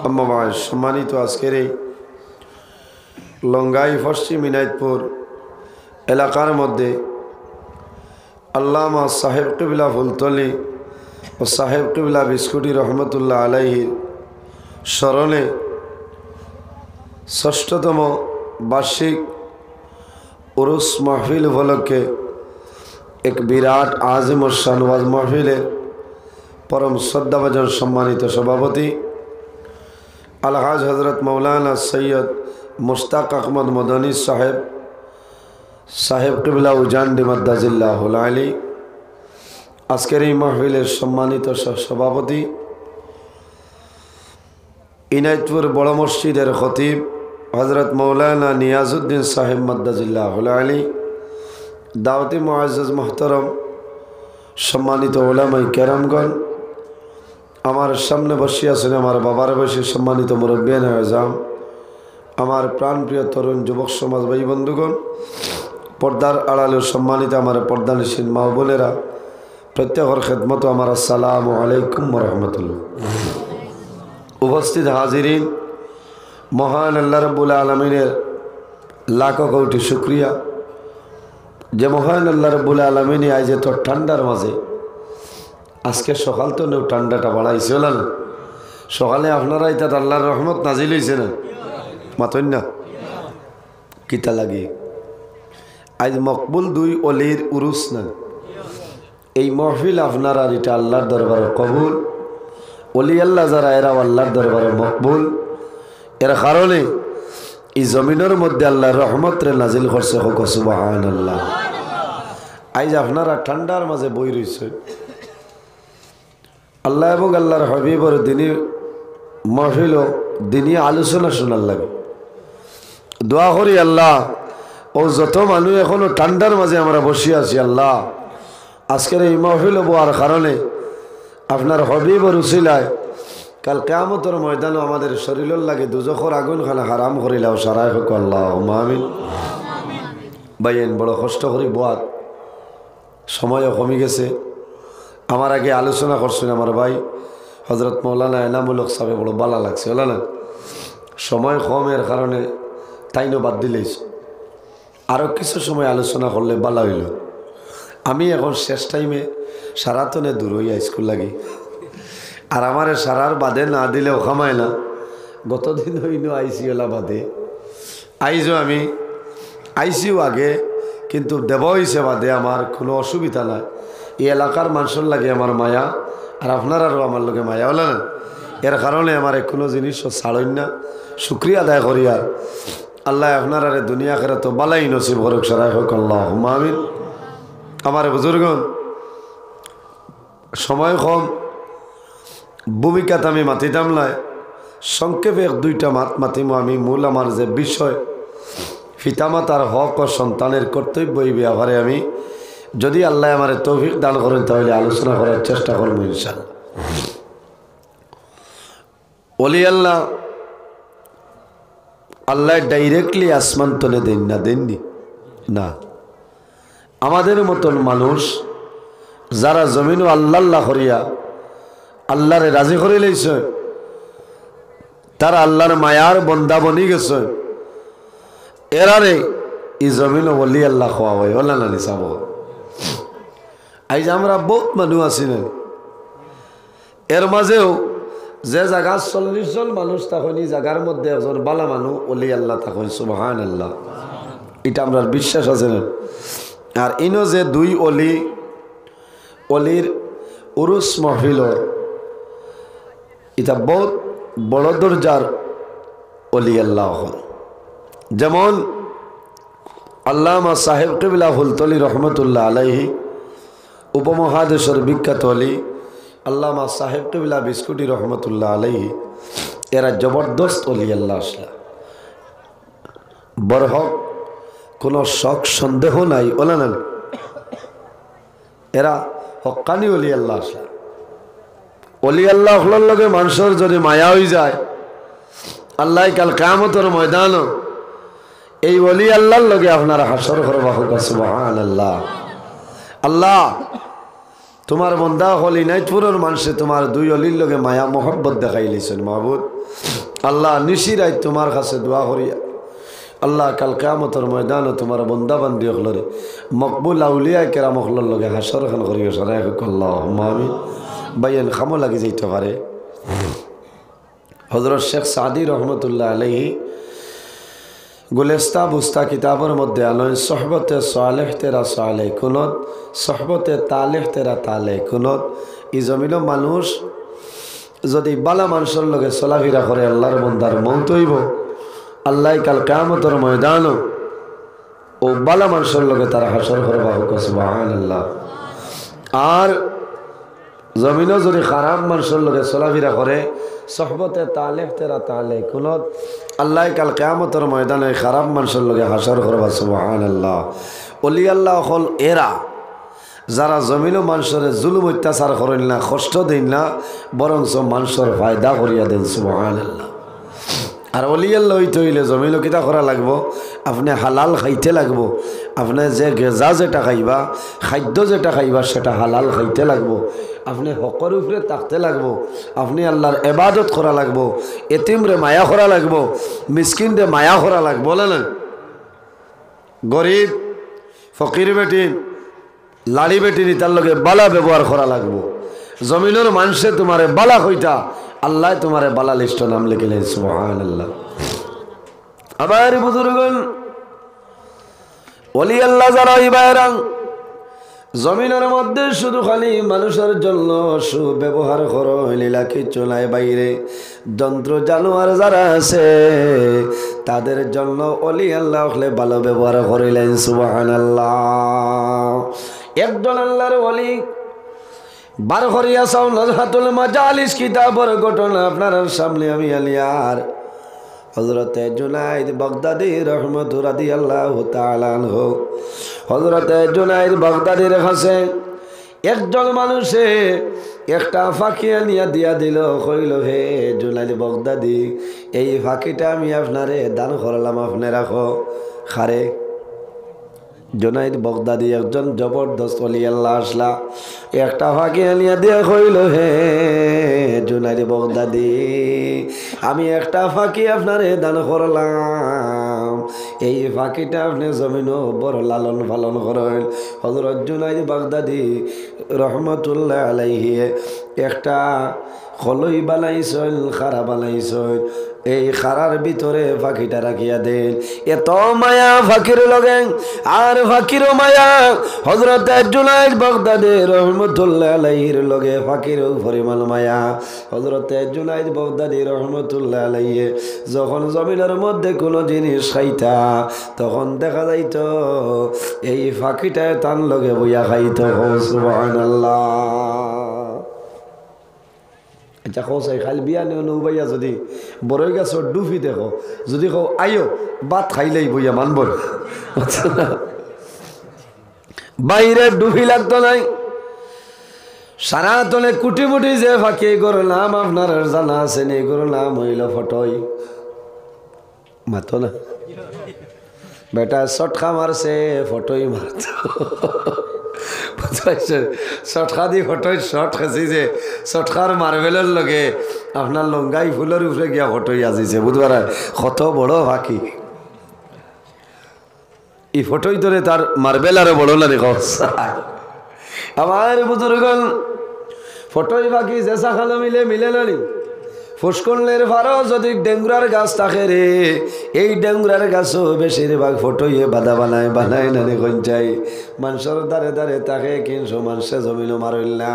আম্মা বাবা। সম্মানিত আজকের এই লঙ্গাই পশ্চিম ইনায়তপুর এলাকার মধ্যে আল্লামা সাহেব কিবলা ফুলতলি ও সাহেব কিবলা বিস্কুটি রহমতুল্লাহ আলাইহির স্মরণে ষষ্ঠতম বার্ষিক উরুস মাহফিল উপলক্ষে এক বিরাট আজিম ও শান ওয়াজ মাহফিলের পরম শ্রদ্ধাভাজন সম্মানিত সভাপতি আলহাজ হজরত মৌলানা সৈয়দ মুশতাক আহমদ মদনী সাহেব কিবলা উজান্ডি মাদ্দাজিল্লাহুল আলী, আজকের এই মাহফিলের সম্মানিত সভাপতি, ইনায়তপুর বড় মসজিদের খতিব হজরত মৌলানা নিয়াজউদ্দিন সাহেব মাদ্দাজিল্লাহুল আলী, দাওয়াতি মুআজ্জাজ মোহতরম, সম্মানিত উলামায়ে কেরামগণ, আমার সামনে বসে আছেন আমার বাবার বয়সী সম্মানিত মুরব্বিয়ান আযম, আমার প্রাণপ্রিয় তরুণ যুবক সমাজ ভাই বন্ধুগণ, পর্দার আড়ালে সম্মানিত আমার পর্দানিসীন মা বোনেরা, প্রত্যেকের খেদমত আমার আসসালামু আলাইকুম ওয়া রাহমাতুল্লাহ। উপস্থিত হাজিরিন, মহান আল্লাহ রাব্বুল আলামিনের লাখো কোটি শুকরিয়া যে মহান আল্লাহ রাব্বুল আলামিন আজ এত ঠান্ডার মাঝে, আজকে সকাল তো নেও ঠান্ডাটা বাড়াইছে না, সকালে আপনারা এটা আল্লাহর রহমত নাজিল হয়েছে না, মাতন না কিতা লাগে। আজ মকবুল দুই অলির উরুস না, এই মহফিল আপনার আর এটা আল্লাহর দরবারে কবুল, অলি আল্লাহ যারা এরা আল্লাহর দরবারে মকবুল, এর কারণে এই জমিনের মধ্যে আল্লাহর রহমত রে নাজিল করছে, হোক সুবহানাল্লাহ। আজ আপনারা ঠান্ডার মাঝে বই রয়েছে, আল্লাহ এবং আল্লাহর হাবিবর দিনী মহফিল দিনী আলোচনা শোনার লাগে। দোয়া করি আল্লাহ ও যত মানুষ এখনো ঠান্ডার মাঝে আমরা বসে আছি, আল্লাহ আজকের এই মহফিল হওয়ার কারণে আপনার হাবিবর উসিলায় কাল কিয়ামতের ময়দানে আমাদের শরীরের লাগে দুজখর আগুন খানা হারাম করিলাও সারাই হোক আল্লাহুম্মা আমিন। বাইন বড় কষ্ট করি বাত, সময়ও কমে গেছে। আমার আগে আলোচনা করছেন আমার ভাই হজরত মৌলানা এনামুল হক সাহেব, বড় ভালো লাগছে বলে না, সময় কমের কারণে তাইনও বাদ দিলেই আরও কিছু সময় আলোচনা করলে ভালো হইল। আমি এখন শেষ টাইমে সারাতনে দূর হইয়া স্কুল লাগি, আর আমার সারার বাদে না দিলেও খামায় না। গতদিন হইনো আইসি ওলা বাদে আইজও আমি আইসিও আগে, কিন্তু দেব হয়েছে বাদে আমার কোনো অসুবিধা নাই। এই এলাকার মানুষের লাগে আমার মায়া, আর আপনারারও আমার লগে মায়া হলে না, এর কারণে আমার কোনো জিনিসও ছাড়েন না। শুক্রিয়া আদায় করি আর আল্লাহ আপনার দুনিয়া খেরা তো বালাই নসিব করুক সারাই হোক আল্লাহুম্মা আমিন। আমার বুজুর্গণ, সময় কম, ভূমিকাতে আমি মাতিতাম নাই, সংক্ষেপে এক দুইটা মাতিম আমি। মূল আমার যে বিষয় পিতামাতার হক ও সন্তানের কর্তব্য, এই ব্যাপারে আমি যদি আল্লাহ আমার তৌফিক দান করেন তাহলে আলোচনা করার চেষ্টা করবো ইনশাআল্লাহ। ওলি আল্লাহ আল্লাহ ডাইরেক্টলি আসমান তলে দেন না, দেননি না। আমাদের মতন মানুষ যারা জমিনও আল্লাহ আল্লাহ করিয়া আল্লাহরে রাজি করে লইছে, তারা আল্লাহর মায়ার বন্দা বনি গেছে, এরারে এই জমিনও বলি আল্লাহ খোয়া হয় ওলা না নিসাব। আজ আমরা বহুত মানুষ আছি না, এর মাঝেও যে জায়গা 40 জন মানুষ তখন এই জায়গার মধ্যে একজন বালা মানুষ অলি আল্লাহ তখন সুবহানাল্লাহ, এটা আমরা বিশ্বাস আছে না। আর ইনো যে দুই অলির উরুস মাহফিল, এটা বহুত বড় দরজার অলি আল্লাহ। যেমন আল্লামা সাহেব কিবলা ফুলতলি রহমতুল্লাহ আলাইহি, উপমহাদেশের বিখ্যাত অলি আল্লামা সাহেব কিবলা বিস্কুটি রহমতুল্লাহ আলাইহি, এরা জবরদস্ত অলি আল্লাহ আসলা, বরহক কোনো শখ সন্দেহ নাই ওলা না, এরা হক্কানি অলি আল্লাহ আসলা। অলি আল্লাহ হলার লগে মানুষের যদি মায়া হয়ে যায়, আল্লাহ কাল কিয়ামতের ময়দান এই অলি আল্লাহর লগে আপনারা হাসর করবা, হোক সুবহানাল্লাহ। আল্লাহ তোমার বন্দা হল ইনায়তপুরের মানুষে তোমার দুই অলির লগে মায়া মোহব্বত দেখাই লিছেন মাহবুদ। আল্লাহ নিশিরাই তোমার কাছে দোয়া করিয়া আল্লাহ কাল কিয়ামতের ময়দানে তোমার বন্দা বান্দি হলরে মকবুল আউলিয়া কেরাম হলর লগে হাসর খান করিয়া সারাই হোক আল্লাহুম্মা আমিন। বাইন খামো লাগি যাইতে পারে। হযরত শেখ সাদি রহমতুল্লাহ আলাইহি গুলেস্তা বুস্তা কিতাবের মধ্যে আলেন সোহবতে সালেহ তেরা সালেহ কুনত, সোহবতে তালেহ তেরা তালেহ কুনত। এই জমিন মানুষ যদি বালা মানুষের লগে চলাফেরা করে আল্লাহর বন্দার মৌত হইব আল্লাহ কাল কিয়ামতের ময়দানও ও বালা মানুষের লগে তারা হাসর করবা হোক সুবহানাল্লাহ। আর জমিনও যদি খারাপ মানুষের লগে চলাফেরা করে সহবতে তালেক তেরা তালে কোন আল্লাহ কাল কিয়ামতের ময়দানে খারাপ মানুষের লগে হাসর করবা সুবহানাল্লাহ। ওলি আল্লাহ হল এরা যারা জমিনও মানুষের জুলুম অত্যাচার করেন না, কষ্ট দেন না, বরঞ্চ মানুষের ফায়দা করিয়া দেন সুবহানাল্লাহ। আর ওলি আল্লাহ হইতে হইলে জমিনও কিতা করা লাগবো, আপনি হালাল খাইতে লাগবো, আপনি যে গেজা যেটা খাইবা খাদ্য যেটা খাইবা সেটা হালাল খাইতে লাগবো, আপনি হকর উপরে থাকতে লাগবো, আপনি আল্লাহর ইবাদত করা লাগবো, এতিমরে মায়া করা লাগবো, মিসকিনরে মায়া করা লাগবো, বলে না গরিব ফকির বেটিন লাড়ি বেটিনি তার লগে বালা ব্যবহার করা লাগবো। জমিনের মানুষে তোমারে বালা কইতা আল্লাহ তোমারে বালা লিস্ট নাম লিখিলেন সুবহানাল্লাহ। আবার বুজুর্গন ওলি আল্লাহ যারা ইবারাং জমিনের মধ্যে শুধু খালি মানুষের জন্য সুব্যবহার করো, লীলাকে চলায় বাইরে যন্ত্র জানোয়ার যারা আছে তাদের জন্য ওলি আল্লাহ হলে ভালো ব্যবহার করিলেন সুবহানাল্লাহ। একজন আল্লাহর ওলি বার করিয়া চাও নজহাতুল মাজালিস কিতাবের ঘটনা আপনার সামনে আমি আলিয়ার হযরতে জুনাইদ বাগদাদি রহমতুল্লাহি রাদিয়াল্লাহু তাআলা আনহু। হযরতে জুনাইদ বাগদাদির কাছে একজন মানুষে একটা ফাঁকি আনিয়া দিয়া দিল, কইল হে জুনাইদ বাগদাদি এই ফাঁকিটা আমি আপনারে দান করলাম, আপনি রাখো। খারে জুনাইদ বাগদাদি একজন জবরদস্ত ওলি আল্লাহ আসলা, একটা ফাঁকি আনিয়া দিয়া কইল হে জুনাইদ বাগদাদি আমি একটা ফাঁকি আপনারে দান করলাম, এই ফাঁকিটা আপনি জমিনও বড় লালন পালন করেন। হযরত জুনাইদ বাগদাদি রহমতুল্লাহ আলাইহি একটা খলই বানাইছেন, খারা বানাইছেন, এই খারার ভিতরে ফাঁকিটা রাখিয়া দেন। এত মায়া ফাঁকির লগে আর ফাঁকিরও মায়া হযরত জুনাইদ বাগদাদি রহমতুল্লাহ আলাইহির লগে ফাঁকিরও পরিমাণ মায়া। হযরত জুনাইদ বাগদাদি রহমতুল্লাহ আলাইহি যখন জমিনের মধ্যে কোনো জিনিস খাইতা তখন দেখা যাইত এই ফাঁকিটায় তার লগে বইয়া খাইত। সুবহানাল্লাহ। আচ্ছা কৌসাই খালি বিয়া নিও নৌবাইয়া যদি বড়ই গাছর ডুফি দেখো, যদি কও আইও ভাত খাইলেই বইয়া মানব, বাইরে ডুফি লাগতো নাই। সারাতনে কুটি মুটি যে ফাঁকি গরুর নাম আপনার জানা আছে নি? গরুর নাম হইল ফটই। মাতো না বেটা চটকা মারছে ফটই মারত, চটকা দি ফটই শট খেছি যে চটকার মার্বেলের লগে আপনার লঙ্গাই ফুলের উপরে গিয়া ফটই আজিছে, বুধবার কত বড় ফাঁকি। ই ফটই ধরে তার মার্বেল আরো বড় না দেখো। আমার বুজুর্গন ফটই ফাঁকি জেসা খালো মিলে মিলে নানি ফুসকলের ফারো যদি ডেঙ্গুরার গাছ থাকে রে, এই ডেঙ্গুরার গাছও বেশিরভাগ ফটোইয়ে বাধা বানায় বানায় নানি কঞ্চাই মানুষের দ্বারে দ্বারে তাকে কিনছো মানুষে জমিনও মারইল না।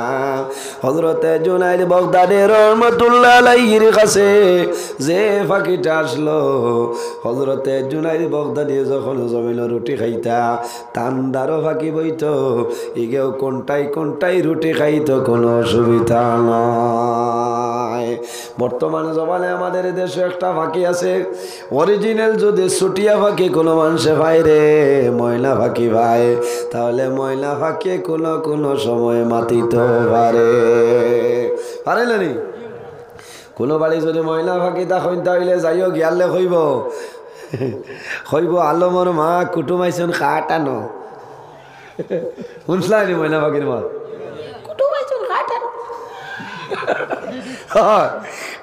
হযরতে জুনাইদ বাগদাদি রহমতুল্লাহ আলাইহির কাছে যে ফাঁকিটা আসলো, হযরতে জুনাইদ বাগদাদি যখন জমিনও রুটি খাইতা তান্দারও ফাঁকি বইত, ইগেও কোনটাই কোনটাই রুটি খাইতো, কোনো অসুবিধা নয়। বর্তমানে জমানে আমাদের দেশে একটা ফাঁকি আছে অরিজিনাল, যদি ছুটিয়া ফাঁকি কোনো মানুষে ভাই রে ময়না ফাঁকি ভাই, তাহলে ময়না ফাঁকি কোনো কোনো সময় মাতিত পারে পারে নানি। কোনো বাড়ি যদি ময়না ফাঁকি তা হইন তাহলে যাইও গিয়ালে হইব হইব আলমর মা কুটুমাইছন খাটানো শুনছলানি ময়না ফাঁকির মা কুটুমাইছন খাটানো।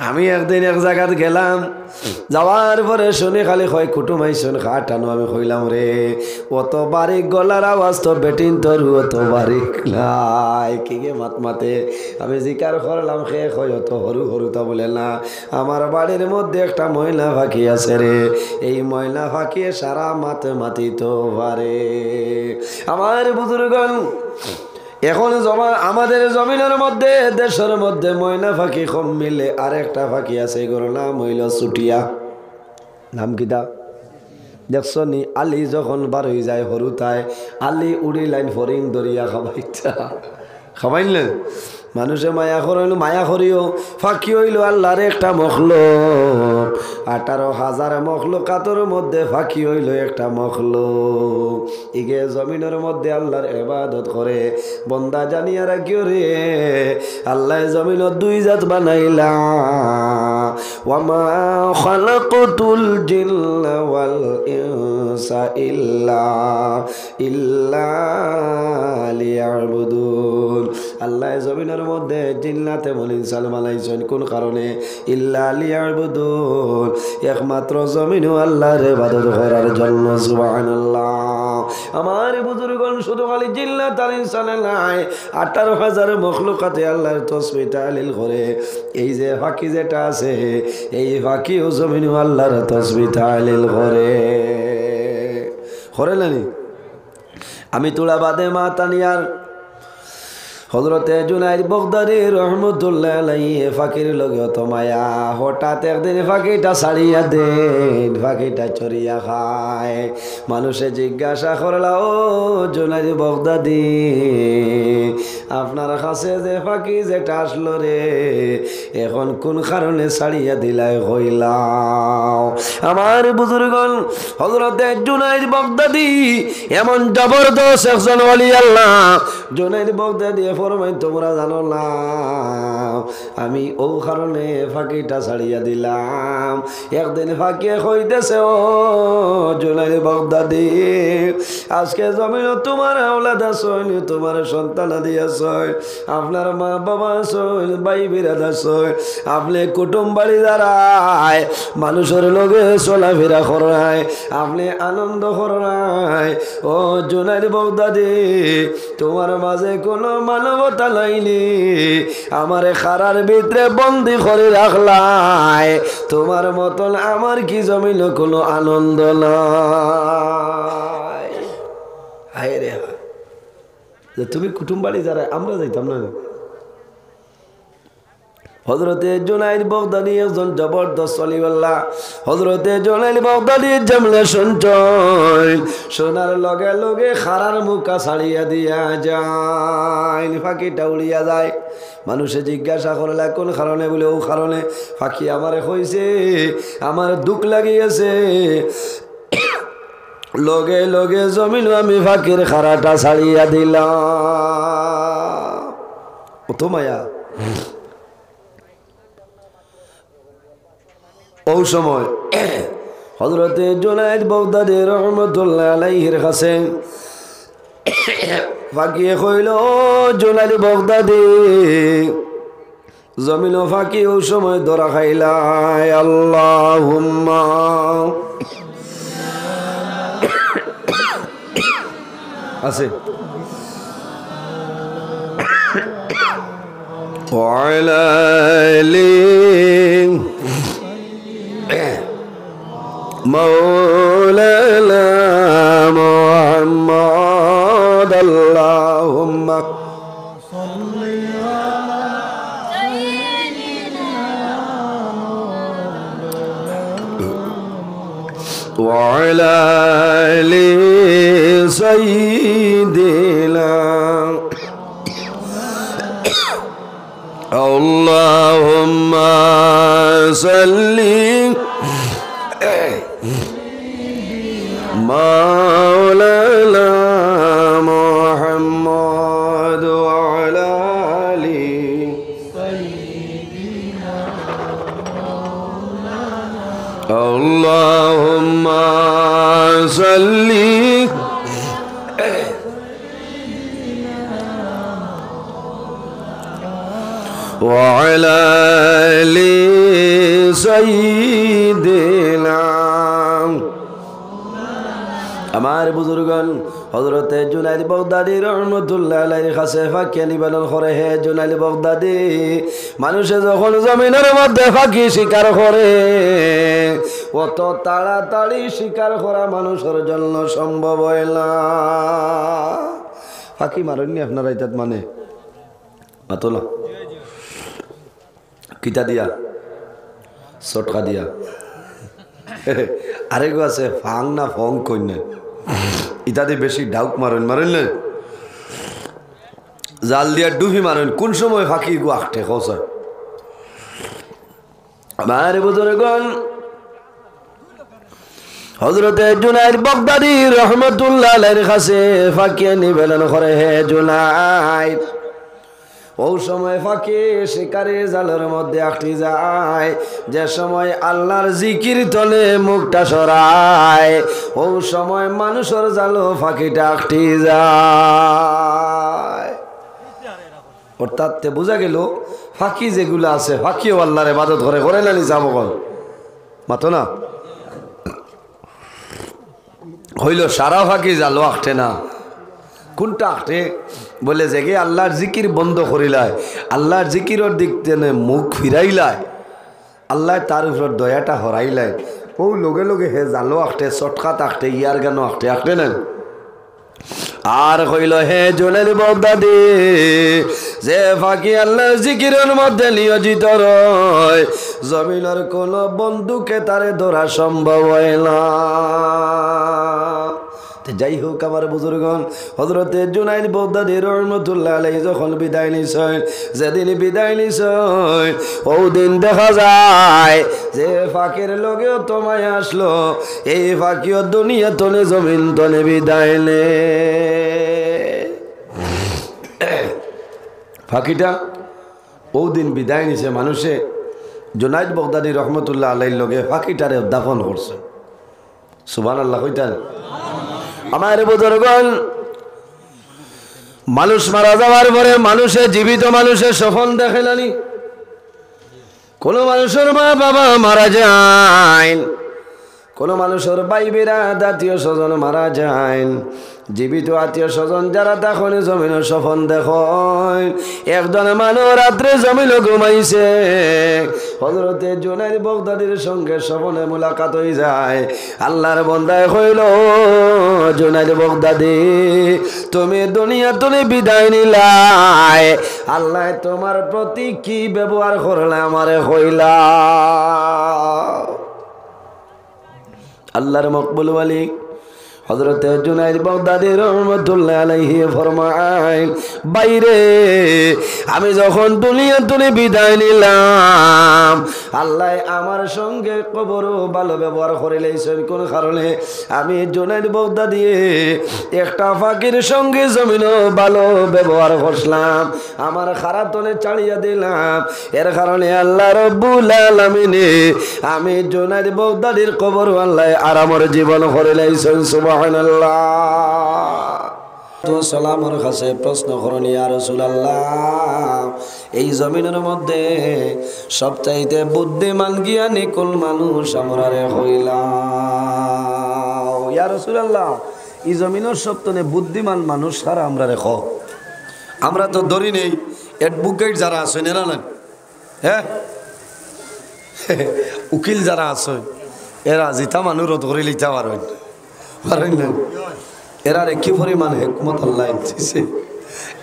আমি একদিন এক জায়গাত গেলাম, যাওয়ার পরে শুনি খালি হয় কুটুমাইছন খাটানো। আমি কইলাম রে অত বারিক গলার আওয়াজ তো বেটিন তোর অত বারিক নাই কি গে মাত মাতে। আমি জিকার করলাম খে হয় অত সরু সরু তা বলে না, আমার বাড়ির মধ্যে একটা ময়না ফাঁকি আছে রে, এই ময়না ফাঁকিয়ে সারা মাতে মাতিত পারে। আমার বুজুর্গন এখন আমাদের জমিনের মধ্যে দেশের মধ্যে ময়না ফাঁকি কম মিলে আরেকটা ফাঁকি আছে, এগুলোর নাম হইল চুটিয়া। নাম কিতা দেখছ নি? আলি যখন বার হয়ে যায় হরুতায়, আলি উড়ি লাইন ফরিং দরিয়া খাবাইলেন মানুষে মায়া করিল, মায়া করিও ফাঁকি হইল আল্লাহর একটা মখলুক। 18,000 মখলুকাতের মধ্যে ফাঁকি হইল একটা মখলুক। ইগে জমিনের মধ্যে আল্লাহর ইবাদত করে বন্দা জানিয়া রাখিও রে, আল্লাহ জমিনত 2 জাত বানাইলা। ওয়ামা খালাকতুল জিন্না ওয়াল ইনসা ইল্লা লিয়াবুদুন। আল্লাহ জমিনের মধ্যে জিন্নাতে বল ইনসান বানাইছেন কোন কারণে? ইল্লা লিয়াবুদুন, একমাত্র জমিনও আল্লাহর ইবাদত করার জন্য। সুবহানাল্লাহ। আমার বুজুর্গগণ শুধু খালি জিন্নাত আর ইনসান নাই, 18,000 মখলুকাতে আল্লাহর তাসবিহ তাহলিল করে। এই যে ফাঁকি যেটা আছে, এই ফাঁকিও জমিনও আল্লাহর তাসবিহ তাহলিল করে নানি। আমি তোলা বাদে মা তানিয়ার হযরতে জুনাইদ বাগদাদী রহমতুল্লাহ আলাইহি ফাকির লগে তো মায়া, হঠাৎ একদিন ফাঁকিটা ছাড়িয়া দেন, ফাঁকিটা চড়িয়া খায়। মানুষে জিজ্ঞাসা করলা, ও জুনাইদ বাগদাদী, আপনার কাছে যে ফাঁকি যেটা আসলো রে, এখন কোন কারণে ছাড়িয়া দিলাই হইলাও? আমার বুজুর্গগণ হযরতে জুনাইদ বাগদাদী এমন জবরদস্ত একজন ওলি আল্লাহ। জুনাইদ বাগদাদী ফরমাই, তোমরা জানো না আমি ও কারণে ফাঁকিটা ছাড়িয়া দিলাম। একদিন ফাঁকি হইতেছে, ও জুনাইদ বাগদাদী, আজকে জমিন তোমার আওলাদ আছেন, তোমার সন্তান আদি আছেন, আপনার মা বাবা আছেন, ভাই বিরাদ আছেন, আপনি কুটুম বাড়ি দাঁড়ায় মানুষের লগে চলাফেরা করায়, আপনি আনন্দ করায়। ও জুনাইদ বাগদাদী, তোমার মাঝে কোনো মানবতা লাইনি, আমারে খারার ভিতরে বন্দি করে রাখলাই, তোমার মতন আমার কি জমিল কোনো আনন্দ নাই। হায় রে, যে তুমি কুটুম বাড়ি যারা আমরা যাইতাম না। হযরতে জুনাইদ বাগদাদী একজন জবরদস্ত ওলিউল্লাহ। হযরতে জুনাইদ বাগদাদী জামলে শুনছেন, শোনার লগে লগে খারার মুখা ছাড়িয়া দিয়া যায়, ফাঁকিটা উড়িয়া যায়। মানুষে জিজ্ঞাসা করলে কোন কারণে? বলে ও কারণে ফাঁকি আমারে হইছে, আমার দুঃখ লাগিয়েছে, লগে লগে জমিন আমি ফাঁকির খারাটা ছাড়িয়া দিলাম। ও তো মায়া। ওই সময় হযরতে জুনাইদ বাগদাদী রহমতুল্লাহ আলাইহির কাছে ফাঁকি কইল, ও জুনাইদ বাগদাদী, জমিন ফাঁকি ওই সময় ধরা খাইলাই। আল্লাহুম্মা আছে ওয়ালা আলি مولانا محمد اللهم صل على سيدنا وعلى آل سيدنا اللهم صل مولانا محمد وعلى آل سيدنا اللهم صل وعلى آل سيدنا। আমার বুজুর্গণ হযরতে জুনাইদ বাগদাদী রহমতুল্লাহ আলাইহির কাছে ফাঁকি নিবেদন করে, হে জুনাইদ বাগদাদী, মানুষে যখন জমিনের মধ্যে ফাঁকি স্বীকার করে, অত তাড়াতাড়ি স্বীকার করা মানুষের জন্য সম্ভব হয় না। ফাঁকি মারেননি আপনারা এটাত মানে মাতলা কিতা দিয়া চটকা দিয়া আরেকগো আছে ফাং না ফং কইনে ইত্যাদি বেশি ডাউক মারেন না জাল দিয়া ডুবি মারেন কোন সময় ফাঁকি গো আটে খসা আমার বুজুর্গণ হযরতে জুনাইদ বাগদাদী রাহমাতুল্লাহ আলাইহির কাছে ফাঁকি নিবেদন করে হে জুনাইদ ও সময় ফাঁকি শিকারে জালের মধ্যে আটকে যায় যে সময় আল্লাহর জিকির তলে মুখটা সরায় ও সময় মানুষের জালও ফাঁকিটা আটকে যায় অর্থাৎ বোঝা গেল ফাঁকি যেগুলো আছে ফাঁকিও আল্লাহর ইবাদত করে না নিজাম বল মাতো না হইল সারা ফাঁকি জালো আটে না কোনটা আটে বলে যে আল্লাহর জিকির বন্ধ করিলায় আল্লাহর জিকিরের দিক থেকে মুখ ফিরাইলায় আল্লাহ তার উপর দয়াটা হরাইলায় ও লগে লগে হে জালো আটে চটকাত আটে ইয়ার গানো আটে না আর কইল হে জুনাইদ বাগদাদী যে ফাঁকি আল্লাহর জিকিরের মধ্যে নিয়োজিত রয় জমিনের কোন বন্ধুকে তারে ধরা সম্ভব হয় না যাই হোক আমার বুজুর্গণ হযরতে জুনাইদ বাগদাদী রাহমাতুল্লাহ আলাইহি যখন বিদায় নিছেন যেদিন বিদায় নিছেন ওই দিন দেখা যায় যে ফাঁকির লগেও তোমায় আসলো এই ফাঁকিও দুনিয়া তলে জমিন তলে বিদায় নে ফাঁকিটা ওই দিন বিদায় নিছে মানুষে জুনাইদ বাগদাদী রাহমাতুল্লাহ আলাইহির লগে ফাঁকিটারে দাফন করছে সুবহানাল্লাহ কইতান আমার বুজুর্গণ মানুষ মারা যাওয়ার পরে মানুষে জীবিত মানুষের স্বপ্ন দেখে নানি কোন মানুষের মা বাবা মারা যায় কোন মানুষের ভাই বিরাট আত্মীয় স্বজন মারা যায় জীবিত আত্মীয় স্বজন যারা তখন জমিনের স্বপ্ন দেখেন একজন মানুষ রাত্রে জমিন ঘুমাইছে হযরতে জুনাইদ বাগদাদীর সঙ্গে স্বপ্নে মুলাকাত হয়ে যায় আল্লাহর বান্দায় কইল জুনাইদ বাগদাদী তুমি দুনিয়া তুমি বিদায় নিলাই আল্লাহ তোমার প্রতি কি ব্যবহার করলে আমারে কইলা আল্লাহর মকবুল ওয়ালি হযরতে জুনাইদ বাগদাদী রাহমাতুল্লাহ আলাইহি ফরমায় বাইরে আমি যখন দুনিয়া থেকে বিদায় নিলাম আল্লাহ আমার সঙ্গে কবরও ভালো ব্যবহার করে লাইছেন কোন কারণে আমি জুনাইদ বাগদাদী একটা ফাকির সঙ্গে জমিনও ভালো ব্যবহার করলাম আমার খারাপ তলে ছাড়িয়ে দিলাম এর কারণে আল্লাহ রাব্বুল আলামিন আমি জুনাইদ বাগদাদীর কবর আল্লাহ আরামের জীবন করে লাইছেন সুবহানাল্লাহ তো সালামের কাছে প্রশ্ন করেন ইয়া রাসূলুল্লাহ এই জমিনের মধ্যে সবচাইতে বুদ্ধিমান জ্ঞানী কোন মানুষ আমরারে হইলাম ইয়া রাসূলুল্লাহ এই জমিনের সবতনে বুদ্ধিমান মানুষ আর আমরা রেখো আমরা তো ধরি নেই অ্যাডভোকেট যারা আছেন এরা না হ্যাঁ উকিল যারা আছেন এরা জিতা মানুষ ধরে লিতে পারেন না এরারে কি পরিমাণ হিকমত আল্লাহ দিয়েছে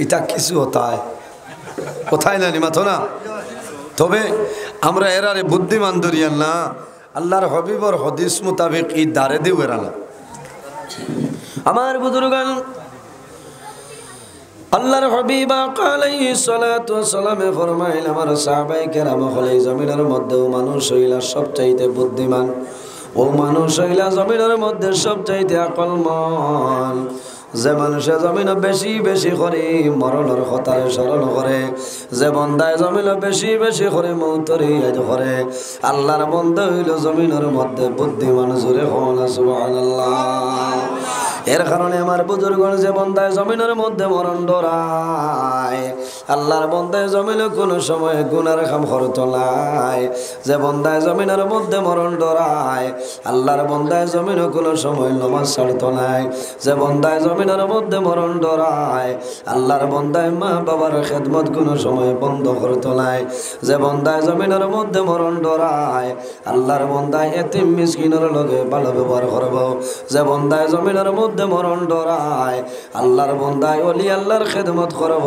এটা কিছু হতায় কোথায় না মাথো না তবে আমরা এরারে বুদ্ধিমান ধরিয়ান না আল্লাহর হবিবর হাদিস মোতাবেক এই দারে দেও এরা না আমার বুজুর্গান আল্লাহর হাবিব আলাইহিস সালাতু ওয়াস সালামে ফরমাইল আমার সাহাবায়ে কেরাম হলে জমিনের মধ্যে মানুষ হইলা সবচাইতে বুদ্ধিমান ও মানুষ হইলা জমিনের মধ্যে সবচাইতে আকলমান যে মানুষে জমিন বেশি বেশি করে মরণের কথারে স্মরণ করে যে বন্দায় জমিন বেশি বেশি করে মৌতরে ইয়াদ করে আল্লাহর বন্দা হইল জমিনের মধ্যে বুদ্ধিমান জোরে হন সুবহানাল্লাহ এর কারণে আমার বুজুর্গণ যে বন্দায় জমিনের মধ্যে মরণ ডরায় আল্লাহর বন্দায় জমিনে কোনো সময় গুনার কাম করতো নাই যে বন্দায় জমিনের মধ্যে মরণ ডরায় আল্লাহর বন্দায় জমিনে কোনো সময় নামাজ ছাড়তো নাই যে বন্দায় জমিনের মধ্যে মরণ ডরায় আল্লাহর বন্দায় মা বাবার খেদমত কোনো সময় বন্ধ করতো নাই যে বন্দায় জমিনের মধ্যে মরণ ডরায় আল্লাহর বন্দায় এতিম মিসকিনের লগে ভালো ব্যবহার করব যে বন্দায় জমিনের মধ্যে মধ্যে মরণ ডরায়, আল্লাহর বান্দায় ওলি আল্লাহর খেদমত করব,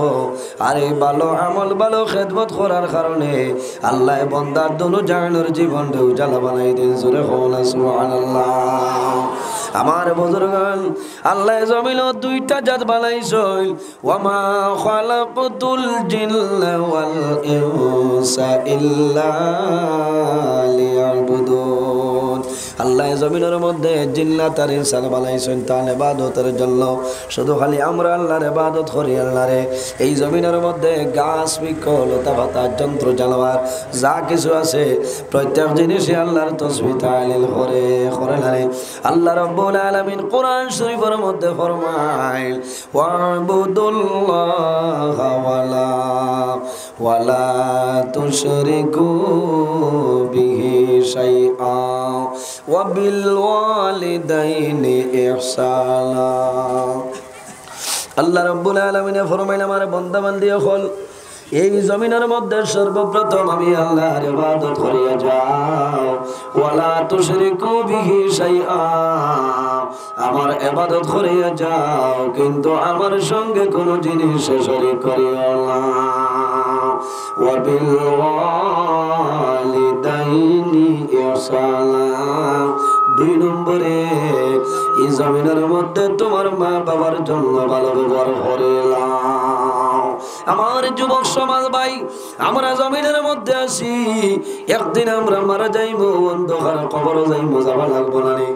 আর এই ভালো আমল ভালো খেদমত করার কারণে আল্লাহ বান্দার দুনো জাহানের জীবনটা উজালা বানাই দিন। জোরে হোনা সুবহানাল্লাহ। আমার বুজুর্গান, আল্লাহ জমিন দুইটা জাত বানাইছেন, ওয়ামা খালাকতুল জিন্না ওয়াল ইনসা ইল্লা লিয়াবুদুন। আল্লাহ জমিনের মধ্যে জিন্নাত আর ইনসান বানাইছেন তার ইবাদতের জন্য। শুধু খালি আমরা আল্লাহর ইবাদত করি আল্লাহরে। এই জমিনের মধ্যে গাছ বৃক্ষ লতা পাতা যন্ত্র জানোয়ার যা কিছু আছে প্রত্যেক জিনিসই আল্লাহর তাসবিহ তাহলিল করে না। আল্লাহ রাব্বুল আলামিন কোরআন শরীফের মধ্যে ফরমায়, ওয়াবুদুল্লাহ ওয়ালা তুশরিকু বিহি শাইআ ওয়া বিল ওয়ালিদাইনি ইহসানা। আল্লাহ রাব্বুল আলামিন ফরমাইলেন, আমার বান্দা বান্দি হল এই জমিনের মধ্যে সর্বপ্রথম আমি আল্লাহর ইবাদত করিয়া যাও, ওয়ালা তুশরিকু বিহি শাইআ, আমার ইবাদত করিয়া যাও কিন্তু আমার সঙ্গে কোনো জিনিস শরীক করিও না। ওয়া বিল ওয়ালিদাইনি ইহসানা, 2 নম্বরে এই জমিনের মধ্যে তোমার মা বাবার জন্য ভালো ব্যবহার করিলাম। আমার যুবক সমাজ ভাই, আমরা জমিনের মধ্যে আছি, একদিন আমরা মারা যাইবো, অন্ধকার কবর যাইবো, যাওয়া লাগবো না রে।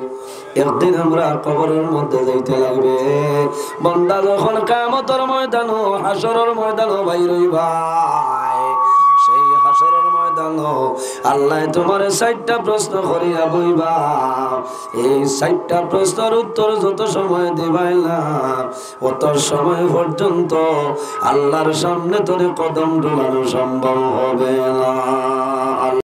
একদিন আমরা কবরের মধ্যে যাইতে লাগবে। বান্দা যখন কিয়ামতের ময়দান হাসরের ময়দান বাইর হইবা, সেই হাসরের ময়দান আল্লাহ তোমার 4টা প্রশ্ন করিয়া বইবা। এই 4টা প্রশ্নের উত্তর যত সময় দিবাই না অত সময় পর্যন্ত আল্লাহর সামনে তোরে কদম ডুলানো সম্ভব হবে না।